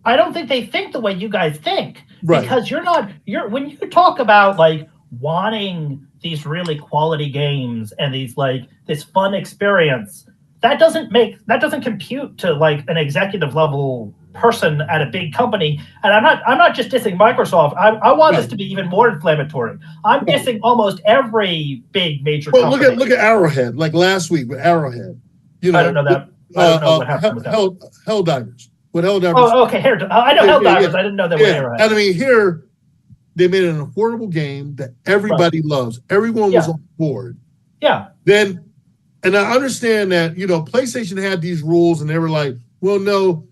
I don't think they think the way you guys think, right? Because when you talk about like wanting these really quality games and these like this fun experience, that doesn't compute to like an executive level person at a big company. And I'm not just dissing Microsoft. I want this to be even more inflammatory. I'm dissing almost every big major company. Look at Arrowhead, like last week with Arrowhead. I don't know that. I don't know what happened with that. Helldivers. With Helldivers. Oh, okay. I know Helldivers. I didn't know that was Arrowhead. And I mean, here they made an affordable game that everybody loves. Everyone was on board. Yeah. And I understand that, PlayStation had these rules and they were like, well, no,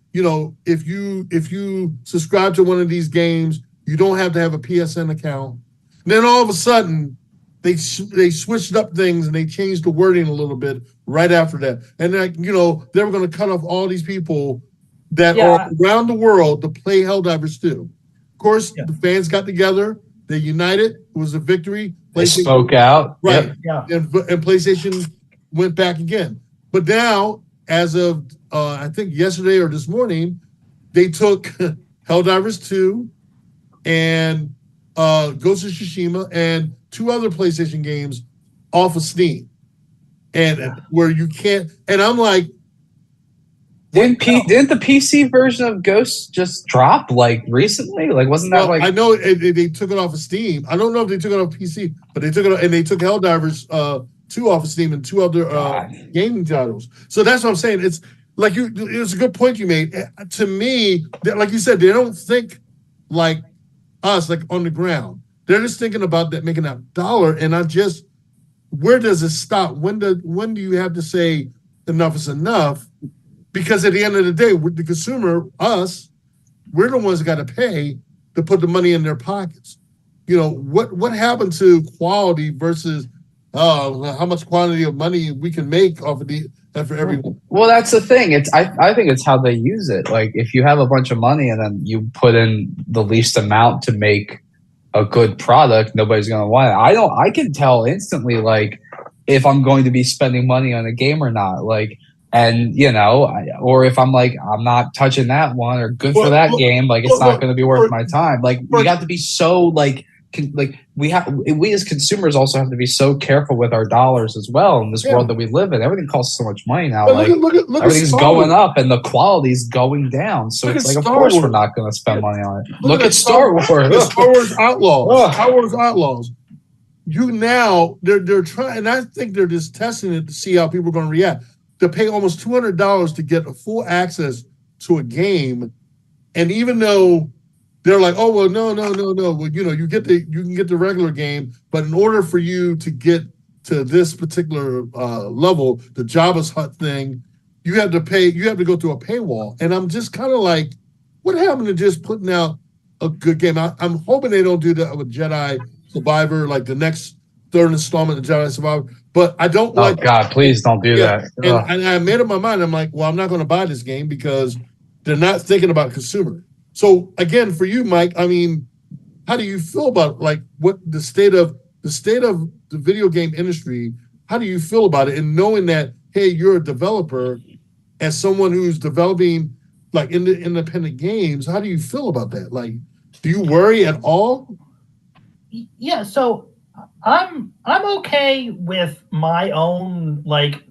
if you subscribe to one of these games, you don't have to have a PSN account. And then all of a sudden, they switched up things and they changed the wording a little bit right after that. And they were going to cut off all these people that are around the world to play Helldivers 2. Of course, the fans got together. They united. It was a victory. They spoke out. Right. Yep. Yeah. And PlayStation went back again. But now, as of, I think yesterday or this morning, they took Helldivers 2 and Ghost of Tsushima and 2 other PlayStation games off of Steam, and where you can't. And I'm like, didn't the PC version of Ghost just drop like recently? Like, wasn't that like? I know they took it off of Steam. I don't know if they took it off PC, but they took it and they took Helldivers 2 off of Steam and 2 other gaming titles. So that's what I'm saying. It's like it was a good point you made. To me, like you said, they don't think like us, like on the ground. They're just thinking about that, making that dollar. And where does it stop? When do you have to say enough is enough? Because at the end of the day, with the consumer, us, we're the ones that got to pay to put the money in their pockets. You know, what happened to quality versus how much quantity of money we can make off of for everyone? Well, that's the thing. I think it's how they use it. Like, if you have a bunch of money and then you put in the least amount to make a good product, nobody's going to want it. I can tell instantly, like, if I'm going to be spending money on a game or not. Like, and or if I'm like, I'm not touching that one, or good for that game, like it's not going to be worth my time. Like, we have to be so like we as consumers also have to be so careful with our dollars as well in this world that we live in. Everything costs so much money now. Like, look everything's going up and the quality's going down. So it's like, of course, we're not going to spend money on it. Look at Star Wars. Star Wars Outlaws. Star Wars Outlaws. They're trying, and I think they're just testing it to see how people are going to react. To pay almost $200 to get a full access to a game, and even though they're like, oh well, no, well, you can get the regular game, but in order for you to get to this particular level, the Jabba's Hut thing, you have to go through a paywall. And I'm just kind of like, what happened to just putting out a good game? I'm hoping they don't do that with Jedi Survivor, like the next third installment of Jedi Survivor. But I don't like. Oh God, please don't do that. And I made up my mind. I'm like, well, I'm not going to buy this game because they're not thinking about consumer. So again, for you, Mike, I mean, how do you feel about like what the state of the video game industry? How do you feel about it? And knowing that, hey, you're a developer, as someone who's developing like independent games, how do you feel about that? Like, do you worry at all? Yeah. So I'm okay with my own like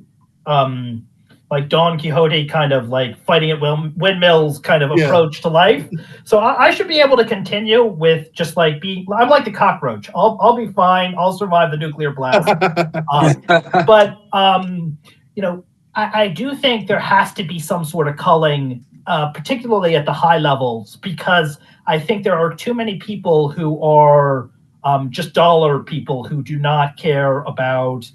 Don Quixote kind of like fighting at windmills kind of approach to life. So I should be able to continue with just like I'm like the cockroach. I'll be fine. I'll survive the nuclear blast. But I do think there has to be some sort of culling, particularly at the high levels, because I think there are too many people who are just dollar people who do not care about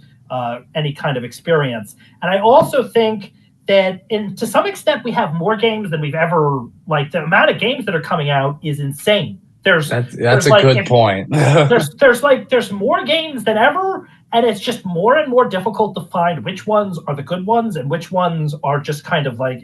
any kind of experience. And I also think that to some extent we have more games than we've ever, like the amount of games that are coming out is insane. That's a good point. there's more games than ever, and it's just more and more difficult to find which ones are the good ones and which ones are just kind of like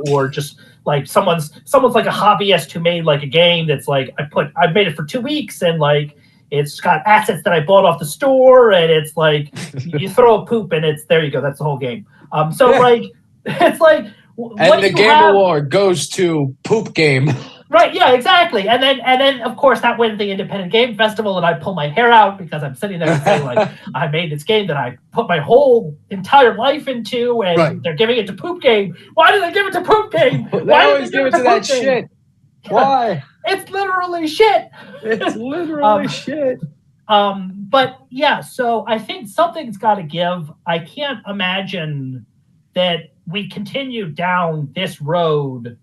or just like someone's like a hobbyist who made like a game that's like I've made it for 2 weeks and like it's got assets that I bought off the store, and it's like you throw a poop and it's there you go. That's the whole game. Like it's like and the game award goes to poop game. Right, yeah, exactly. And then of course that wins the Independent Game Festival, and I pull my hair out because I'm sitting there and saying like I made this game that I put my whole entire life into, and they're giving it to Poop Game. Why did they give it to Poop Game? Why always give it to that shit? Why? It's literally shit. It's literally shit. But yeah, so I think something's got to give. I can't imagine that we continue down this road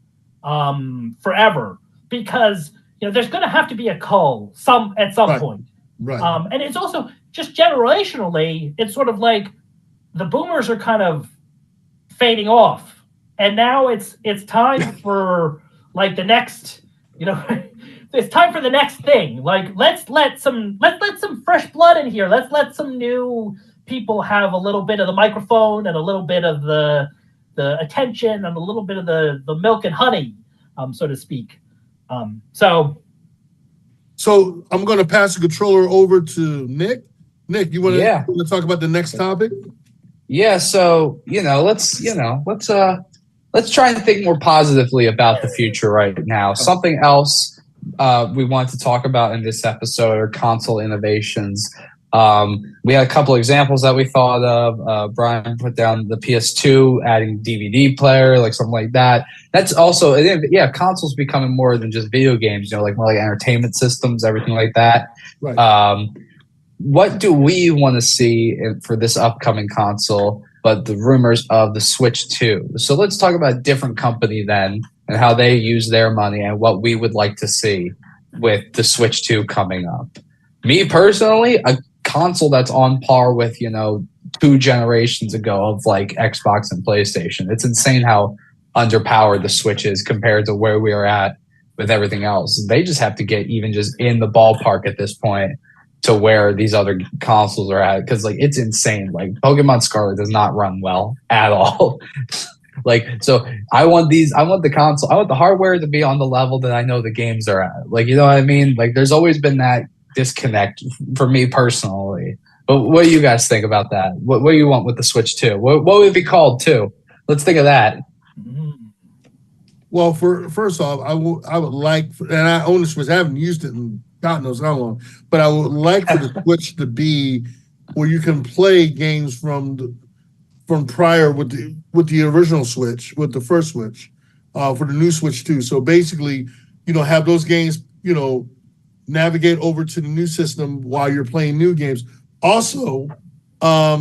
forever, because there's going to have to be a cull at some point. Right. And it's also just generationally, it's sort of like the boomers are kind of fading off, and now it's time for like the next, it's time for the next thing. Like let's let some fresh blood in here. Let's let some new people have a little bit of the microphone and a little bit of the attention and a little bit of the milk and honey, so to speak. So I'm going to pass the controller over to Nick. Nick, you want to talk about the next topic? Yeah. So let's try and think more positively about the future right now. Something else we want to talk about in this episode are console innovations. We had a couple examples that we thought of. Brian put down the PS2 adding DVD player, like something like that. That's also, yeah, consoles becoming more than just video games, like more like entertainment systems, everything like that. Right. What do we want to see for this upcoming console? But the rumors of the Switch 2. So let's talk about a different company then and how they use their money and what we would like to see with the Switch 2 coming up. Me personally, a console that's on par with, 2 generations ago of like Xbox and PlayStation. It's insane how underpowered the Switch is compared to where we are at with everything else. They just have to get even just in the ballpark at this point to where these other consoles are at, because like it's insane. Like Pokemon Scarlet does not run well at all. Like, so I want the console, I want the hardware to be on the level that I know the games are at. Like, you know what I mean? Like there's always been that disconnect for me personally. But what do you guys think about that? What do you want with the Switch 2? What would it be called too? Let's think of that. Well, first off, I would like, and I own the Switch. I haven't used it in God knows how long, but I would like for the Switch to be where you can play games from prior with the original Switch, with the first Switch, for the new Switch too. So basically, have those games, navigate over to the new system while you're playing new games. Also, a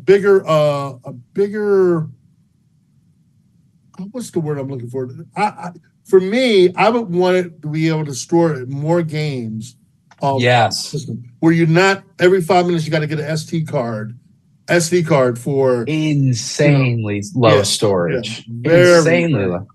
bigger what's the word I'm looking for? For me, I would want it to be able to store more games. Yes. System, where you're not every 5 minutes you got to get an SD card for insanely low storage. Yeah, insanely low.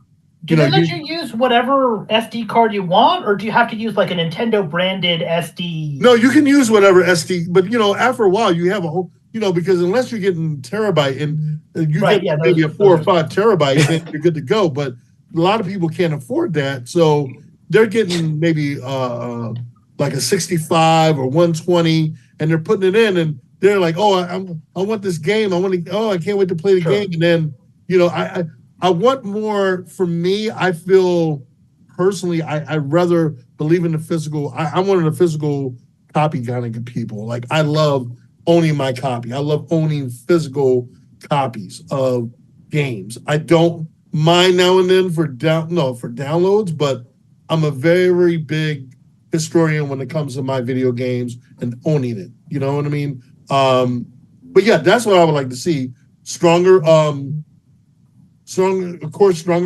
Do they let you use whatever SD card you want, or do you have to use like a Nintendo branded SD? No, you can use whatever SD, but after a while you have a whole, because unless you're getting terabyte and you get maybe a 4 or 5 terabyte, then you're good to go. But a lot of people can't afford that, so they're getting maybe like a 65 or 120, and they're putting it in, and they're like, oh, I want this game, I can't wait to play the game, and then I want more. For me, I feel personally, I'd rather believe in the physical. I'm one of the physical copy kind of people. Like I love owning my copy. I love owning physical copies of games. I don't mind now and then for downloads, but I'm a very, very big historian when it comes to my video games and owning it. You know what I mean? But yeah, that's what I would like to see. Stronger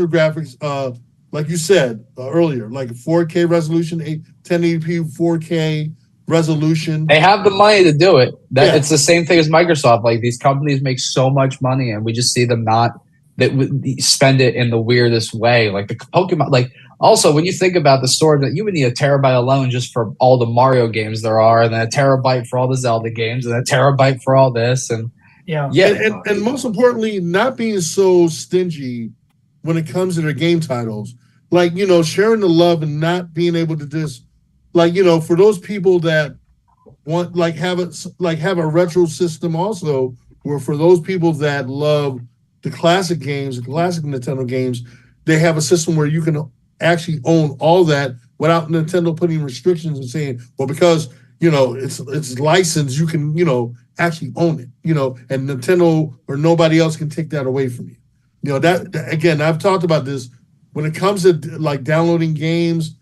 graphics, like you said earlier, like 4K resolution, 1080p 4K resolution. They have the money to do it. It's the same thing as Microsoft. Like these companies make so much money, and we just see them not spend it in the weirdest way. Like the Pokemon. Like also, when you think about the storage, that you would need a terabyte alone just for all the Mario games there are, and then a terabyte for all the Zelda games, and a terabyte for all this, and and most importantly, not being so stingy when it comes to their game titles. Like, sharing the love and not being able to just, like, for those people that want, like, have a retro system also, where for those people that love the classic games, the classic Nintendo games, they have a system where you can actually own all that without Nintendo putting restrictions and saying, well, because it's licensed, you can actually own it, and Nintendo or nobody else can take that away from you. That again, I've talked about this. When it comes to like downloading games,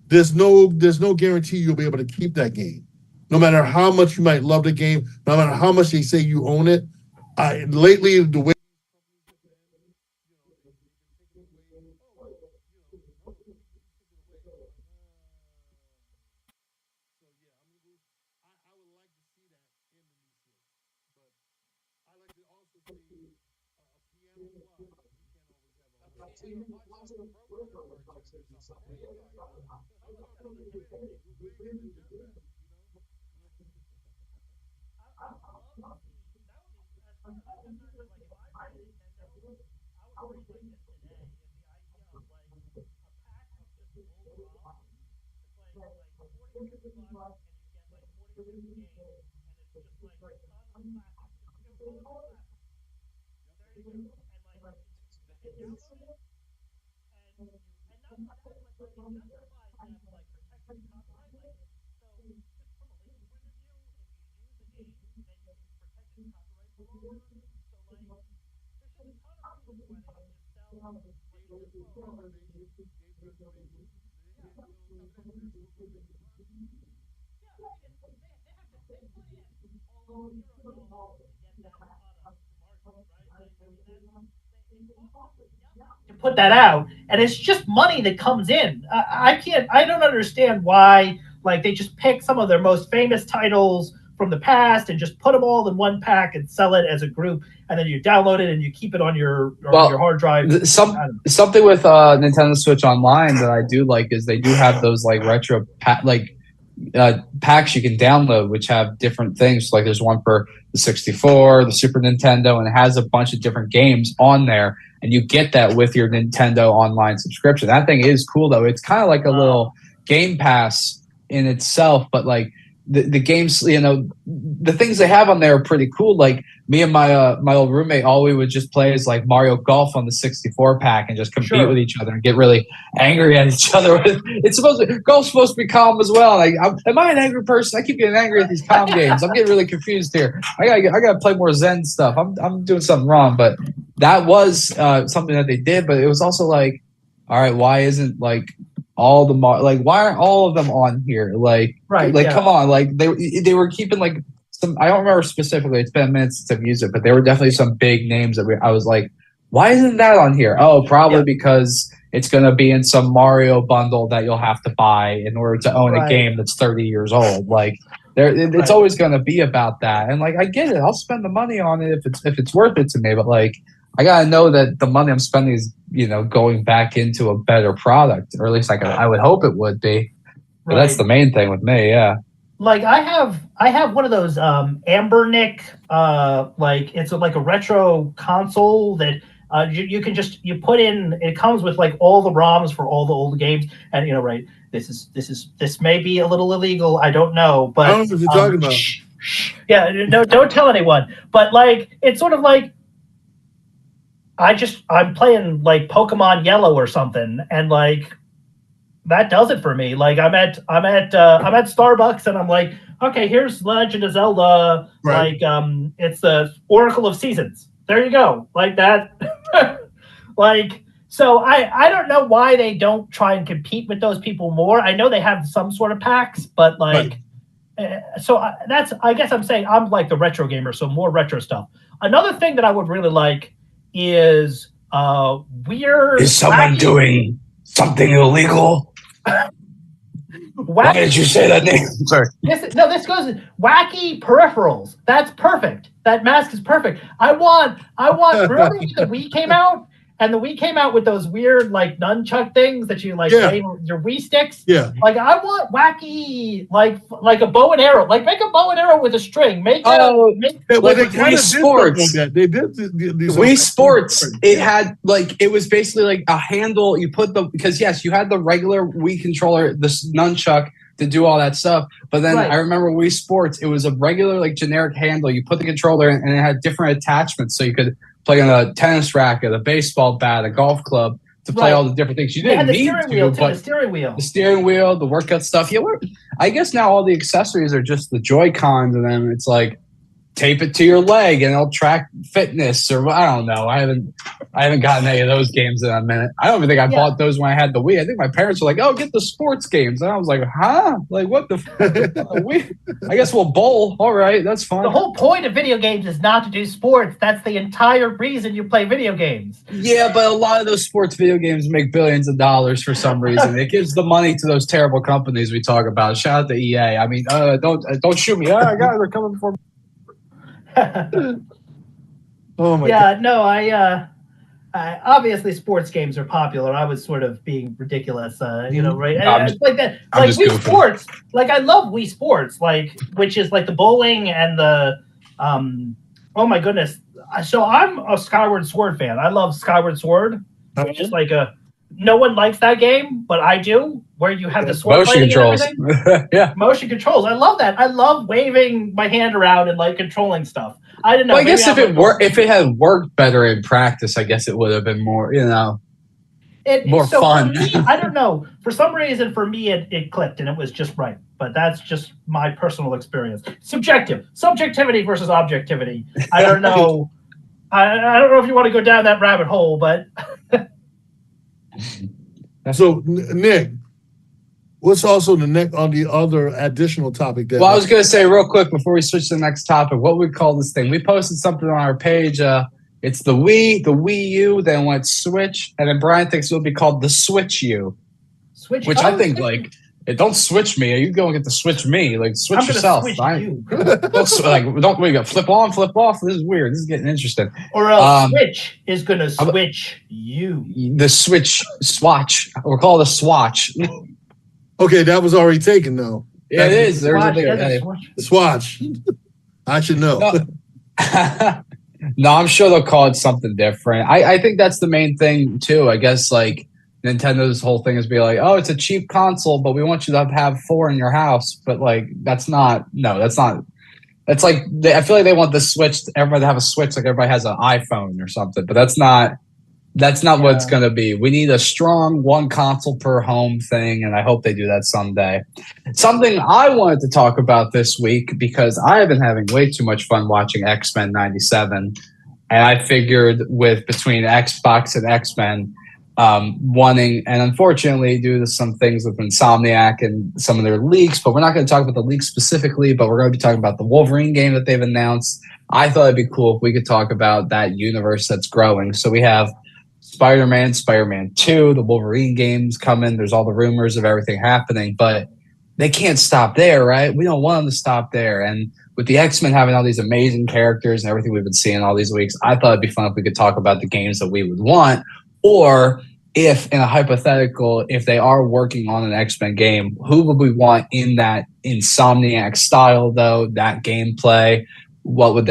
there's no guarantee you'll be able to keep that game, no matter how much you might love the game, no matter how much they say you own it. Lately, the way put that out, and it's just money that comes in. I don't understand why like they just pick some of their most famous titles from the past and just put them all in one pack and sell it as a group, and then you download it and you keep it on your hard drive. Something with Nintendo Switch Online that I do like is they do have those like retro packs you can download, which have different things. Like there's one for the 64, the Super Nintendo, and it has a bunch of different games on there. And you get that with your Nintendo Online subscription. That thing is cool, though. It's kind of like a little Game Pass in itself, but like the games, the things they have on there are pretty cool. Like me and my old roommate, all we would just play is like Mario Golf on the 64 pack and just compete with each other and get really angry at each other. Golf's supposed to be calm as well. Like, am I an angry person? I keep getting angry at these calm games. I'm getting really confused here. I gotta play more Zen stuff. I'm doing something wrong, but that was something that they did. But it was also like, all right, why isn't like all the why aren't all of them on here? Come on, like they were keeping like some. I don't remember specifically. It's been minutes since I've used it, but there were definitely some big names that I was like, why isn't that on here? Oh, probably because it's going to be in some Mario bundle that you'll have to buy in order to own a game that's 30 years old. Like it's always going to be about that. And like I get it, I'll spend the money on it if it's worth it to me. But like I gotta know that the money I'm spending is going back into a better product, or at least I would hope it would be. But that's the main thing with me. Yeah. Like I have one of those Ambernick, like it's like a retro console that you can just put in. It comes with like all the ROMs for all the old games, and this may be a little illegal. I don't know, but I don't know what you're talking about. Yeah, no, don't tell anyone. But like it's sort of like I'm playing like Pokemon Yellow or something, and like that does it for me. Like I'm at Starbucks and I'm like, okay, here's Legend of Zelda. Right. Like it's the Oracle of Seasons. There you go. Like that. Like so I don't know why they don't try and compete with those people more. I know they have some sort of packs, but like that's I guess I'm saying I'm like the retro gamer, so more retro stuff. Another thing that I would really like is weird. Is someone doing something illegal? Why did you say that name? Sorry. This goes wacky peripherals. That's perfect. That mask is perfect. I want. Remember when the Wii came out? And the Wii came out with those weird like nunchuck things that you like play with your Wii sticks. Yeah. Like I want wacky like a bow and arrow. Like make a bow and arrow with a string. Make they Wii Sports. They did these Wii Sports. It had like it was basically like a handle. You put because you had the regular Wii controller, the nunchuck to do all that stuff. But then I remember Wii Sports. It was a regular like generic handle. You put the controller in, and it had different attachments, so you could play on a tennis racket, a baseball bat, a golf club to play all the different things. You didn't need to, but the steering wheel, the workout stuff. Yeah, I guess now all the accessories are just the Joy-Cons, and then it's like tape it to your leg and it'll track fitness, or I don't know. I haven't gotten any of those games in a minute. I don't even think I bought those when I had the Wii. I think my parents were like, "Oh, get the sports games," and I was like, "Huh? Like what the Wii? I guess we'll bowl. All right, that's fine." The whole point of video games is not to do sports. That's the entire reason you play video games. Yeah, but a lot of those sports video games make billions of dollars for some reason. It gives the money to those terrible companies we talk about. Shout out to EA. I mean, don't shoot me. Guys, they're coming for me. Oh my God. No, I obviously sports games are popular. I was sort of being ridiculous, right? No, like that, like Wii Sports. Like I love Wii Sports, like which is like the bowling and the oh my goodness. So I'm a Skyward Sword fan. I love Skyward Sword, which is like no one likes that game, but I do. Where you have the sword motion controls. Yeah, motion controls. I love that. I love waving my hand around and like controlling stuff. I didn't know. Well, I guess if it had worked better in practice, I guess it would have been more, more fun. For me, I don't know. For some reason, for me, it clicked and it was just right. but that's just my personal experience. Subjectivity versus objectivity. I don't know. I don't know if you want to go down that rabbit hole, but so Nick, what's also on the other additional topic that? Well, I was going to say real quick before we switch to the next topic, what we call this thing. We posted something on our page. It's the Wii U, then went Switch, and then Brian thinks it'll be called the Switch U. Switch. Which I think don't switch me. You go and get to switch me. Like switch yourself. Switch you. Don't we got flip on, flip off. This is weird. This is getting interesting. Or else Switch is gonna switch you. The swatch. We're called a swatch. Okay, that was already taken though. Yeah, it is. There's Swatch, a swatch. I should know. No, I'm sure they'll call it something different. I think that's the main thing too. I guess like Nintendo's whole thing is be like, oh, it's a cheap console, but we want you to have 4 in your house. But like, that's not. That's like I feel like they want the Switch. Everybody to have a Switch, like everybody has an iPhone or something. But that's not what it's going to be. We need a strong one console per home thing, and I hope they do that someday. Something I wanted to talk about this week because I have been having way too much fun watching X-Men '97, and I figured with between Xbox and X-Men. Wanting, and unfortunately, due to some things with Insomniac and some of their leaks, but we're not going to talk about the leaks specifically, but we're going to be talking about the Wolverine game that they've announced. I thought it'd be cool if we could talk about that universe that's growing. So we have Spider-Man, Spider-Man 2, the Wolverine games coming. There's all the rumors of everything happening, but they can't stop there, right? We don't want them to stop there. And with the X-Men having all these amazing characters and everything we've been seeing all these weeks, I thought it'd be fun if we could talk about the games that we would want, or if in a hypothetical, if they are working on an X-Men game, who would we want in that Insomniac style though, that gameplay? What would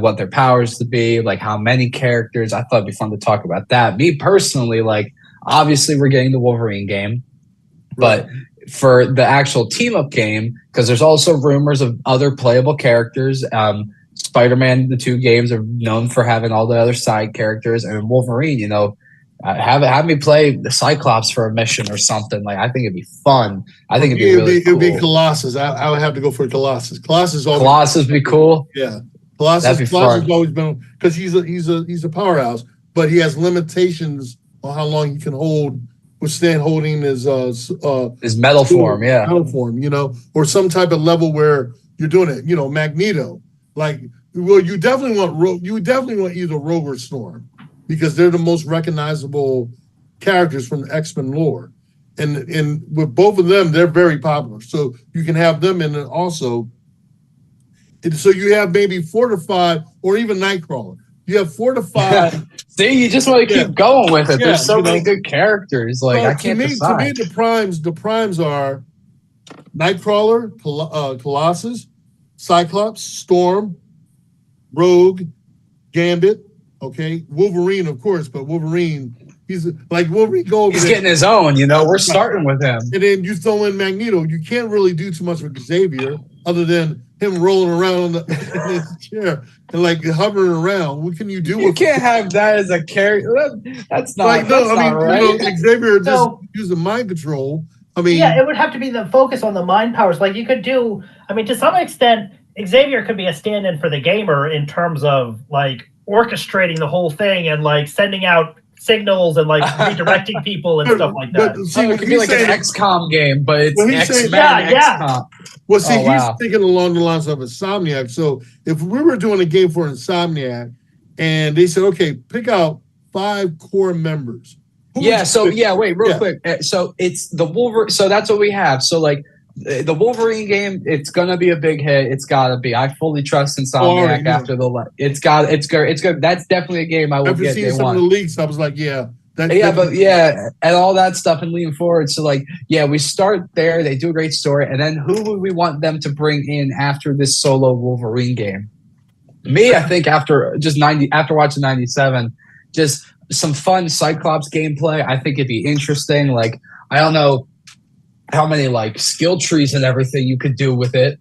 what their powers to be, like how many characters? I thought it'd be fun to talk about that. Me personally, like obviously we're getting the Wolverine game, but for the actual team up game, because there's also rumors of other playable characters. Spider-Man, the 2 games are known for having all the other side characters, and Wolverine, have me play the Cyclops for a mission or something. Like I think it'd be fun. I think it'd be really cool. It'd be Colossus. I would have to go for Colossus. Colossus would be cool. Yeah, Colossus has always been, because he's a powerhouse, but he has limitations on how long he can withstand holding his metal form. Metal form. Or some type of level where you're doing it. Magneto. Like, well, you definitely want either Rogue or Storm, because they're the most recognizable characters from the X-Men lore. And with both of them, they're very popular. So you can have them in it also. And so you have maybe 4 to 5, or even Nightcrawler. You have 4 to 5. See, you just want to keep going with it. There's so many good characters. Like I can't decide. To me, the primes are Nightcrawler, Colossus, Cyclops, Storm, Rogue, Gambit. Okay, Wolverine, of course, but Wolverine, he's getting his own, we're starting with him. And then you throw in Magneto. You can't really do too much with Xavier other than him rolling around in his chair and like hovering around. What can you do with can't have that as a character. That's not right. Xavier just using mind control. It would have to be the focus on the mind powers. Like you could do, to some extent, Xavier could be a stand-in for the gamer in terms of like orchestrating the whole thing and like sending out signals and like redirecting people and stuff like that. It could be like an XCOM game, but it's X-Men XCOM. Well, see, he's thinking along the lines of Insomniac. So if we were doing a game for Insomniac and they said, okay, pick out 5 core members. Wait, real quick. So it's the Wolverine. So that's what we have. So like the Wolverine game, it's gonna be a big hit. It's gotta be. I fully trust Insomniac after it's good. That's definitely a game I would get. After seeing some of the leaks, I was like, and all that stuff and leaning forward. So like, we start there. They do a great story, and then who would we want them to bring in after this solo Wolverine game? Me, I think after watching '97, just some fun Cyclops gameplay. I think it'd be interesting. Like, I don't know how many like skill trees and everything you could do with it,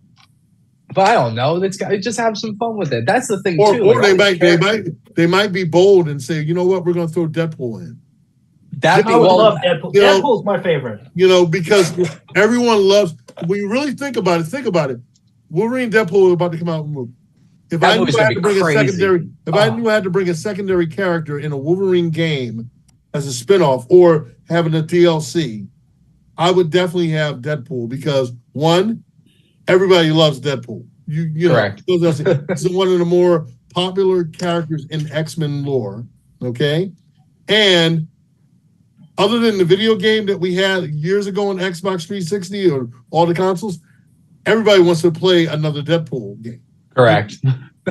but I don't know. Just have some fun with it. That's the thing too. Or they might be bold and say, you know what, we're going to throw Deadpool in. I would love Deadpool. Deadpool's my favorite. Because everyone loves. when you really think about it. Wolverine and Deadpool are about to come out with a movie. If I knew I had to bring a secondary character in a Wolverine game as a spinoff or having a DLC, I would definitely have Deadpool because one, everybody loves Deadpool. You know, Correct. It's one of the more popular characters in X-Men lore. Okay, and other than the video game that we had years ago on Xbox 360 or all the consoles, everybody wants to play another Deadpool game. Correct.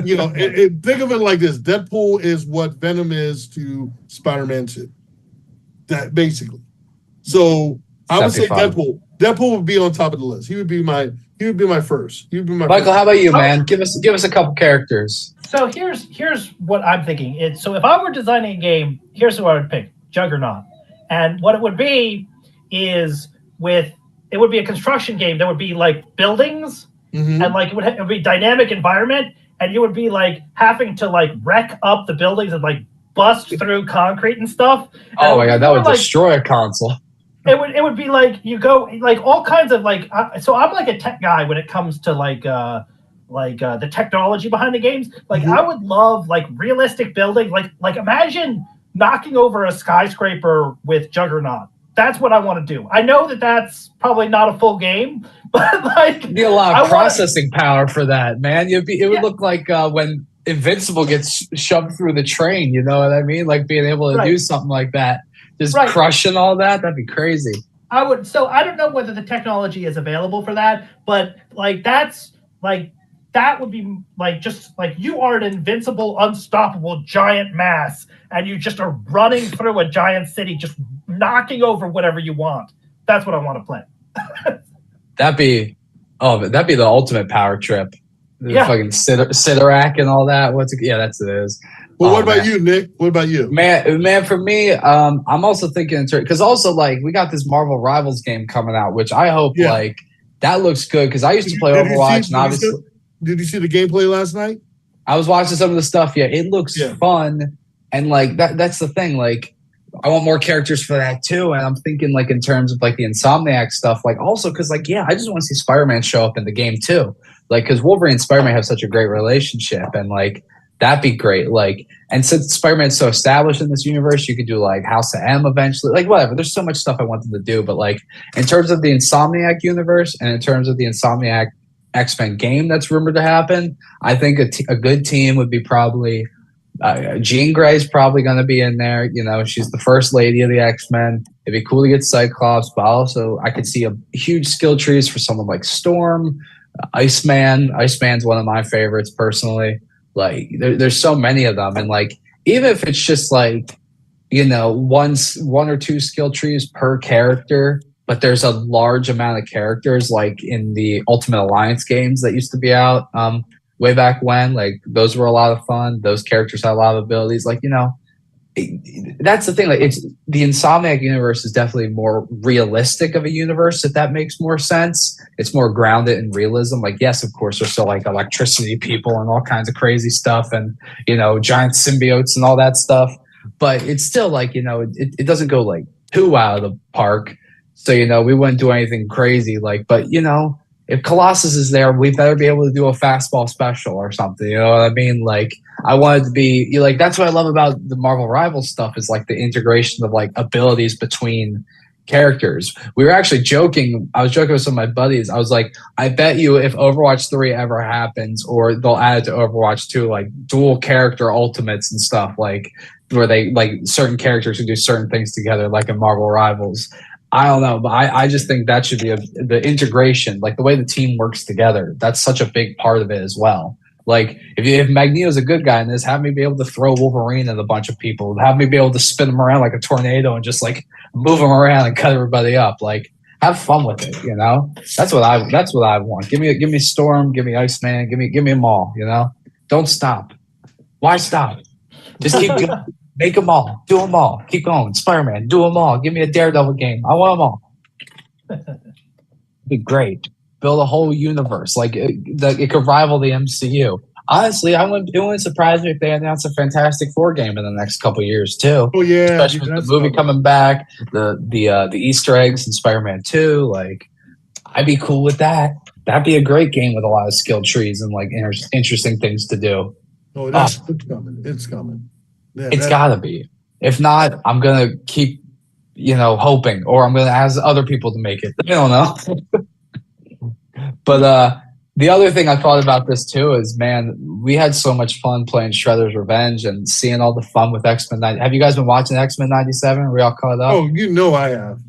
You know, think of it like this: Deadpool is what Venom is to Spider-Man 2. That basically. So I would say fun. Deadpool would be on top of the list. He would be my first. He would be my Michael, first. how about you, man? Give us a couple characters. So here's what I'm thinking. So if I were designing a game, here's who I would pick: Juggernaut. And what it would be is it would be a construction game. There would be like buildings and like it would be dynamic environment, and you would be like having to like wreck up the buildings and like bust through concrete and stuff. Oh my god, that would destroy a console. It would be like you go like all kinds of like so I'm like a tech guy when it comes to like the technology behind the games. Like I would love like realistic buildings. Like imagine knocking over a skyscraper with Juggernaut. That's what I want to do. I know that that's probably not a full game, but like you need a lot of processing power for that, man. It would look like when Invincible gets shoved through the train. You know what I mean? Like being able to do something like that, just crushing all that. That'd be crazy. I would. So I don't know whether the technology is available for that, but like that's like. That would be like just like you are an invincible, unstoppable giant mass, and you just are running through a giant city, just knocking over whatever you want. That's what I want to play. that'd be the ultimate power trip. The fucking Sidorak and all that. That's it is. Well, what about you, Nick? What about you? Man, for me, I'm also thinking because also like we got this Marvel Rivals game coming out, which I hope like that looks good because I used to play Overwatch and obviously. Did you see the gameplay last night? I was watching some of the stuff. Yeah, it looks fun. And like that's the thing. Like I want more characters for that too. And I'm thinking like in terms of like the Insomniac stuff, like also because like, I just want to see Spider-Man show up in the game too. Like because Wolverine and Spider-Man have such a great relationship and like that'd be great. Like, and since Spider-Man's so established in this universe, you could do like House of M eventually, like whatever. There's so much stuff I wanted to do. But like in terms of the Insomniac universe and in terms of the Insomniac X-Men game that's rumored to happen, I think a good team would be probably Jean Grey's probably going to be in there. You know, she's the first lady of the X-Men. It'd be cool to get Cyclops, but also I could see a huge skill trees for someone like Storm, Iceman. Iceman's one of my favorites personally. Like there's so many of them, and like even if it's just like one or two skill trees per character. But there's a large amount of characters like in the Ultimate Alliance games that used to be out way back when. Like those were a lot of fun. Those characters had a lot of abilities. Like, that's the thing. Like it's the Insomniac universe is definitely more realistic of a universe, if that makes more sense. It's more grounded in realism. Like, yes, of course, there's still like electricity people and all kinds of crazy stuff and, giant symbiotes and all that stuff. But it's still like, it doesn't go like too out of the park. So, we wouldn't do anything crazy. Like, but, if Colossus is there, we better be able to do a fastball special or something. You know what I mean? Like, I wanted to be like, that's what I love about the Marvel Rivals stuff is like the integration of like abilities between characters. We were actually joking. I was joking with some of my buddies. I was like, I bet you if Overwatch 3 ever happens or they'll add it to Overwatch 2, like dual character ultimates and stuff, like where they like certain characters who do certain things together, like in Marvel Rivals. I don't know, but I just think that should be the integration, like the way the team works together. That's such a big part of it as well. Like if Magneto's a good guy in this, have me be able to throw Wolverine at a bunch of people, have me be able to spin him around like a tornado and just like move him around and cut everybody up. Like have fun with it, That's what I want. Give me Storm, give me Iceman, give me them all, Don't stop. Why stop? Just keep going. Make them all. Do them all. Keep going. Spider-Man. Do them all. Give me a Daredevil game. I want them all. Be great. Build a whole universe. Like it could rival the MCU. Honestly, it wouldn't surprise me if they announced a Fantastic Four game in the next couple of years too. Oh yeah, especially with the movie coming back, the Easter eggs in Spider-Man 2. Like I'd be cool with that. That'd be a great game with a lot of skill trees and like interesting things to do. Oh, it's coming. It's coming. Yeah, It's gotta be. If not, I'm gonna keep, hoping, or I'm gonna ask other people to make it. I don't know. But the other thing I thought about this too is, man, we had so much fun playing Shredder's Revenge and seeing all the fun with X-Men 90. Have you guys been watching X-Men 97? Are we all caught up? Oh, I have.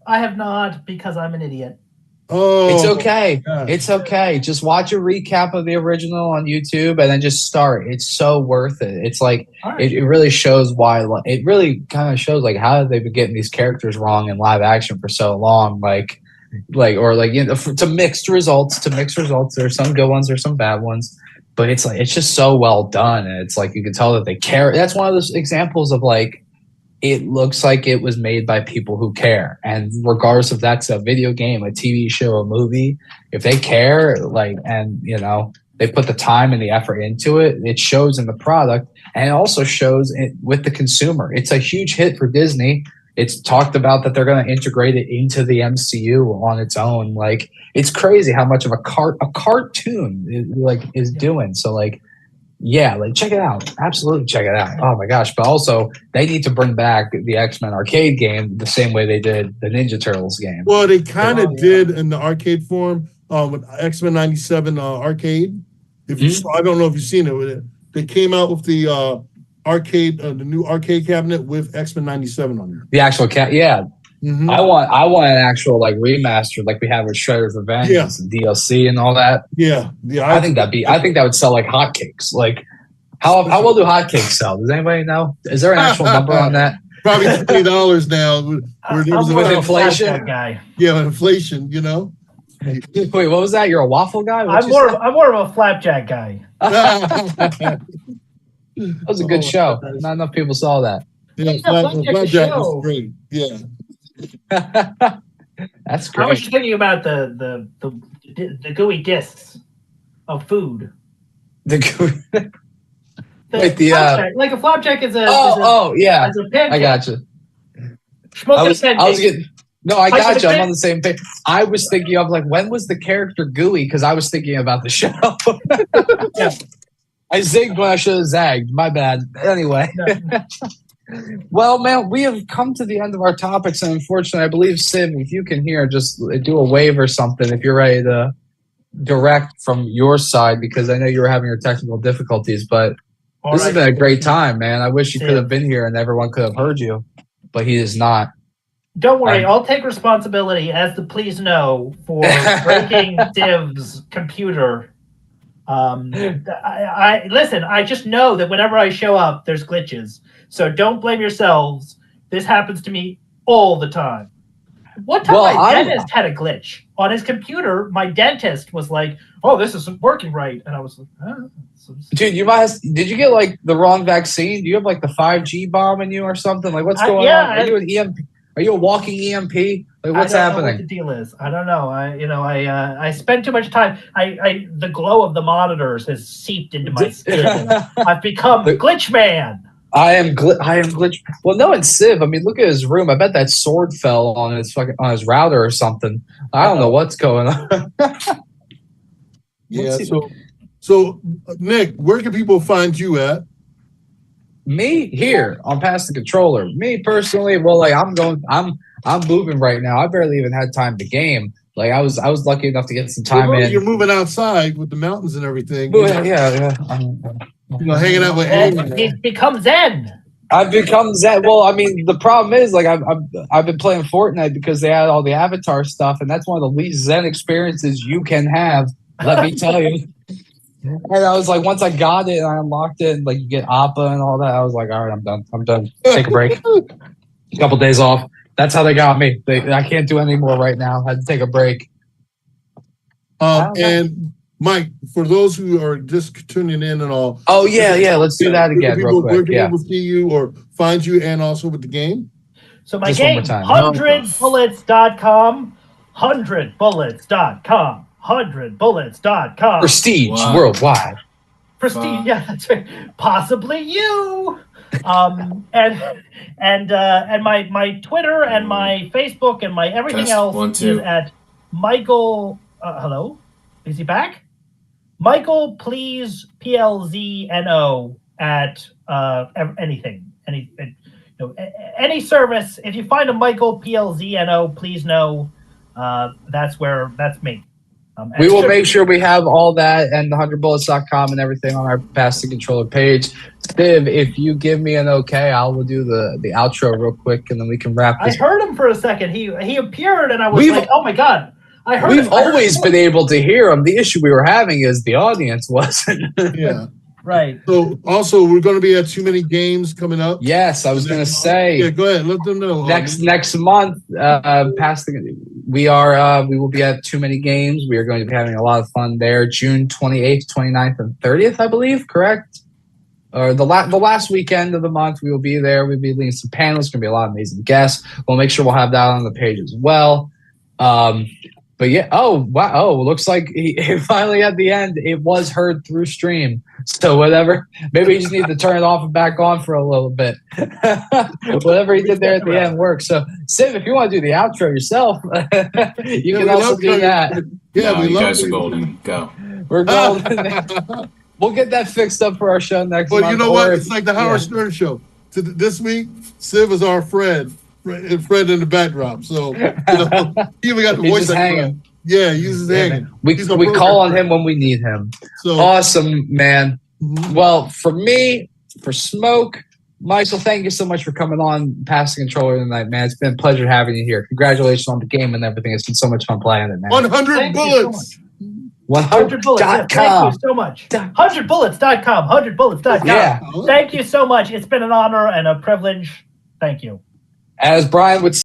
I have not, because I'm an idiot. Oh, it's okay. God. It's okay. Just watch a recap of the original on YouTube and then just start. It's so worth it. It's like Right. it really shows why. It really kind of shows like how they've been getting these characters wrong in live action for so long. To mixed results. There's some good ones, there's some bad ones, but it's just so well done. And it's like you can tell that they care. That's one of those examples of like, it looks like it was made by people who care. And regardless if that's a video game, a TV show, a movie, if they care, they put the time and the effort into it, it shows in the product, and it also shows it with the consumer. It's a huge hit for Disney. It's talked about that they're going to integrate it into the MCU on its own. Like, it's crazy how much of a cartoon is doing. So check it out. Absolutely check it out. Oh my gosh. But also they need to bring back the X-Men arcade game the same way they did the Ninja Turtles game. Well, they kind of did in the arcade form with X-Men 97 arcade. I don't know if you've seen it. They came out with the arcade, the new arcade cabinet with X-Men 97 on there. The actual yeah. Mm-hmm. I want an actual remaster like we have with Shredder's Revenge and DLC and all that. Yeah. I think that would sell like hotcakes. Like how well do hotcakes sell? Does anybody know? Is there an actual number on that? Probably $20 now. With inflation, guy. Yeah, with inflation, Wait, what was that? You're a waffle guy? I'm more of a flapjack guy. That was a good show. Not enough people saw that. Yeah, flapjack was great. Yeah. That's great. I was just thinking about the gooey discs of food. The gooey. Flapjack, like a flapjack is a yeah. as a pancake. I got you. I was getting. I got you. I'm on the same page. I was thinking of when was the character gooey? Because I was thinking about the show. Yeah. I zigged when I should have zagged. My bad. Anyway. No. Well, man, we have come to the end of our topics, and unfortunately, I believe, Sim, if you can hear, just do a wave or something if you're ready to direct from your side, because I know you were having your technical difficulties, but this has been a great time, man. I wish you could have been here and everyone could have heard you, but he is not. Don't worry, I'll take responsibility as the please know for breaking Div's computer. I listen, I just know that whenever I show up, there's glitches. So don't blame yourselves. This happens to me all the time. One time my dentist had a glitch on his computer. My dentist was like, "Oh, this isn't working right," and I was like, "Oh." Dude, did you get the wrong vaccine? Do you have the 5G bomb in you or something? What's going on? Are you an EMP? Are you a walking EMP? What's happening? I don't know what the deal is. I don't know. I spend too much time. The glow of the monitors has seeped into my skin. I've become Glitch Man. I am glitch. Well, no, and Civ. I mean, look at his room. I bet that sword fell on his router or something. I don't know what's going on. Yeah. So Nick, where can people find you at? Me here on Pass the Controller. Me personally, well, I'm moving right now. I barely even had time to game. I was lucky enough to get some time in. You're moving outside with the mountains and everything. Yeah. Hanging out with Amy. He's become Zen. I've become Zen. Well, I mean, the problem is I've been playing Fortnite because they had all the Avatar stuff, and that's one of the least Zen experiences you can have. Let me tell you. And I was like, once I got it and I unlocked it, and you get Appa and all that, I was like, all right, I'm done. Take a break. A couple days off. That's how they got me. I can't do any more right now. I had to take a break. And Mike, for those who are just tuning in and all. Oh yeah. Let's do that again real quick. Where can people see you or find you, and also with the game? So my game, 100bullets.com, 100bullets.com. 100bullets.com. Prestige worldwide. Prestige, yeah, that's right. Possibly you. And my Twitter and my Facebook and my everything else is at Michael, hello? Is he back? Michael, please, PLZNO at anything. Any service. If you find a Michael, PLZNO, please know that's me. We will make sure we have all that and the 100bullets.com and everything on our Pass the Controller page. Steve, if you give me an okay, I will do the outro real quick and then we can wrap this. I heard him for a second. He appeared and I was like, oh my God. We've always been able to hear him. The issue we were having is the audience wasn't. Yeah. Right. So also we're going to be at Too Many Games coming up. Yes, I was going to say. Yeah, go ahead. Let them know. Next month, we will be at Too Many Games. We are going to be having a lot of fun there. June 28th, 29th, and 30th, I believe. Correct? Or the last weekend of the month, we will be there. We'll be leading some panels. It's going to be a lot of amazing guests. We'll make sure we'll have that on the page as well. But yeah, oh wow! Oh, looks like he finally at the end it was heard through stream. So whatever, maybe he just needs to turn it off and back on for a little bit. Whatever he did there at the end worked. So Sim, if you want to do the outro yourself, you can also do that. Yeah, no, you guys are golden. Go. We're golden. We'll get that fixed up for our show next month. But you know what? It's like the Howard Stern show. This week, Civ is our Fred in the backdrop. So he even got the voice hanging. Yeah, he's just hanging. We call on him when we need him. So awesome, man. Mm-hmm. Well, for me, for Smoke, Michael, thank you so much for coming on Pass the Controller tonight, man. It's been a pleasure having you here. Congratulations on the game and everything. It's been so much fun playing it, man. 100 bullets. 100 bullets. Yeah, thank you so much. 100bullets.com. 100bullets.com. Yeah. Thank you so much. It's been an honor and a privilege. Thank you. As Brian would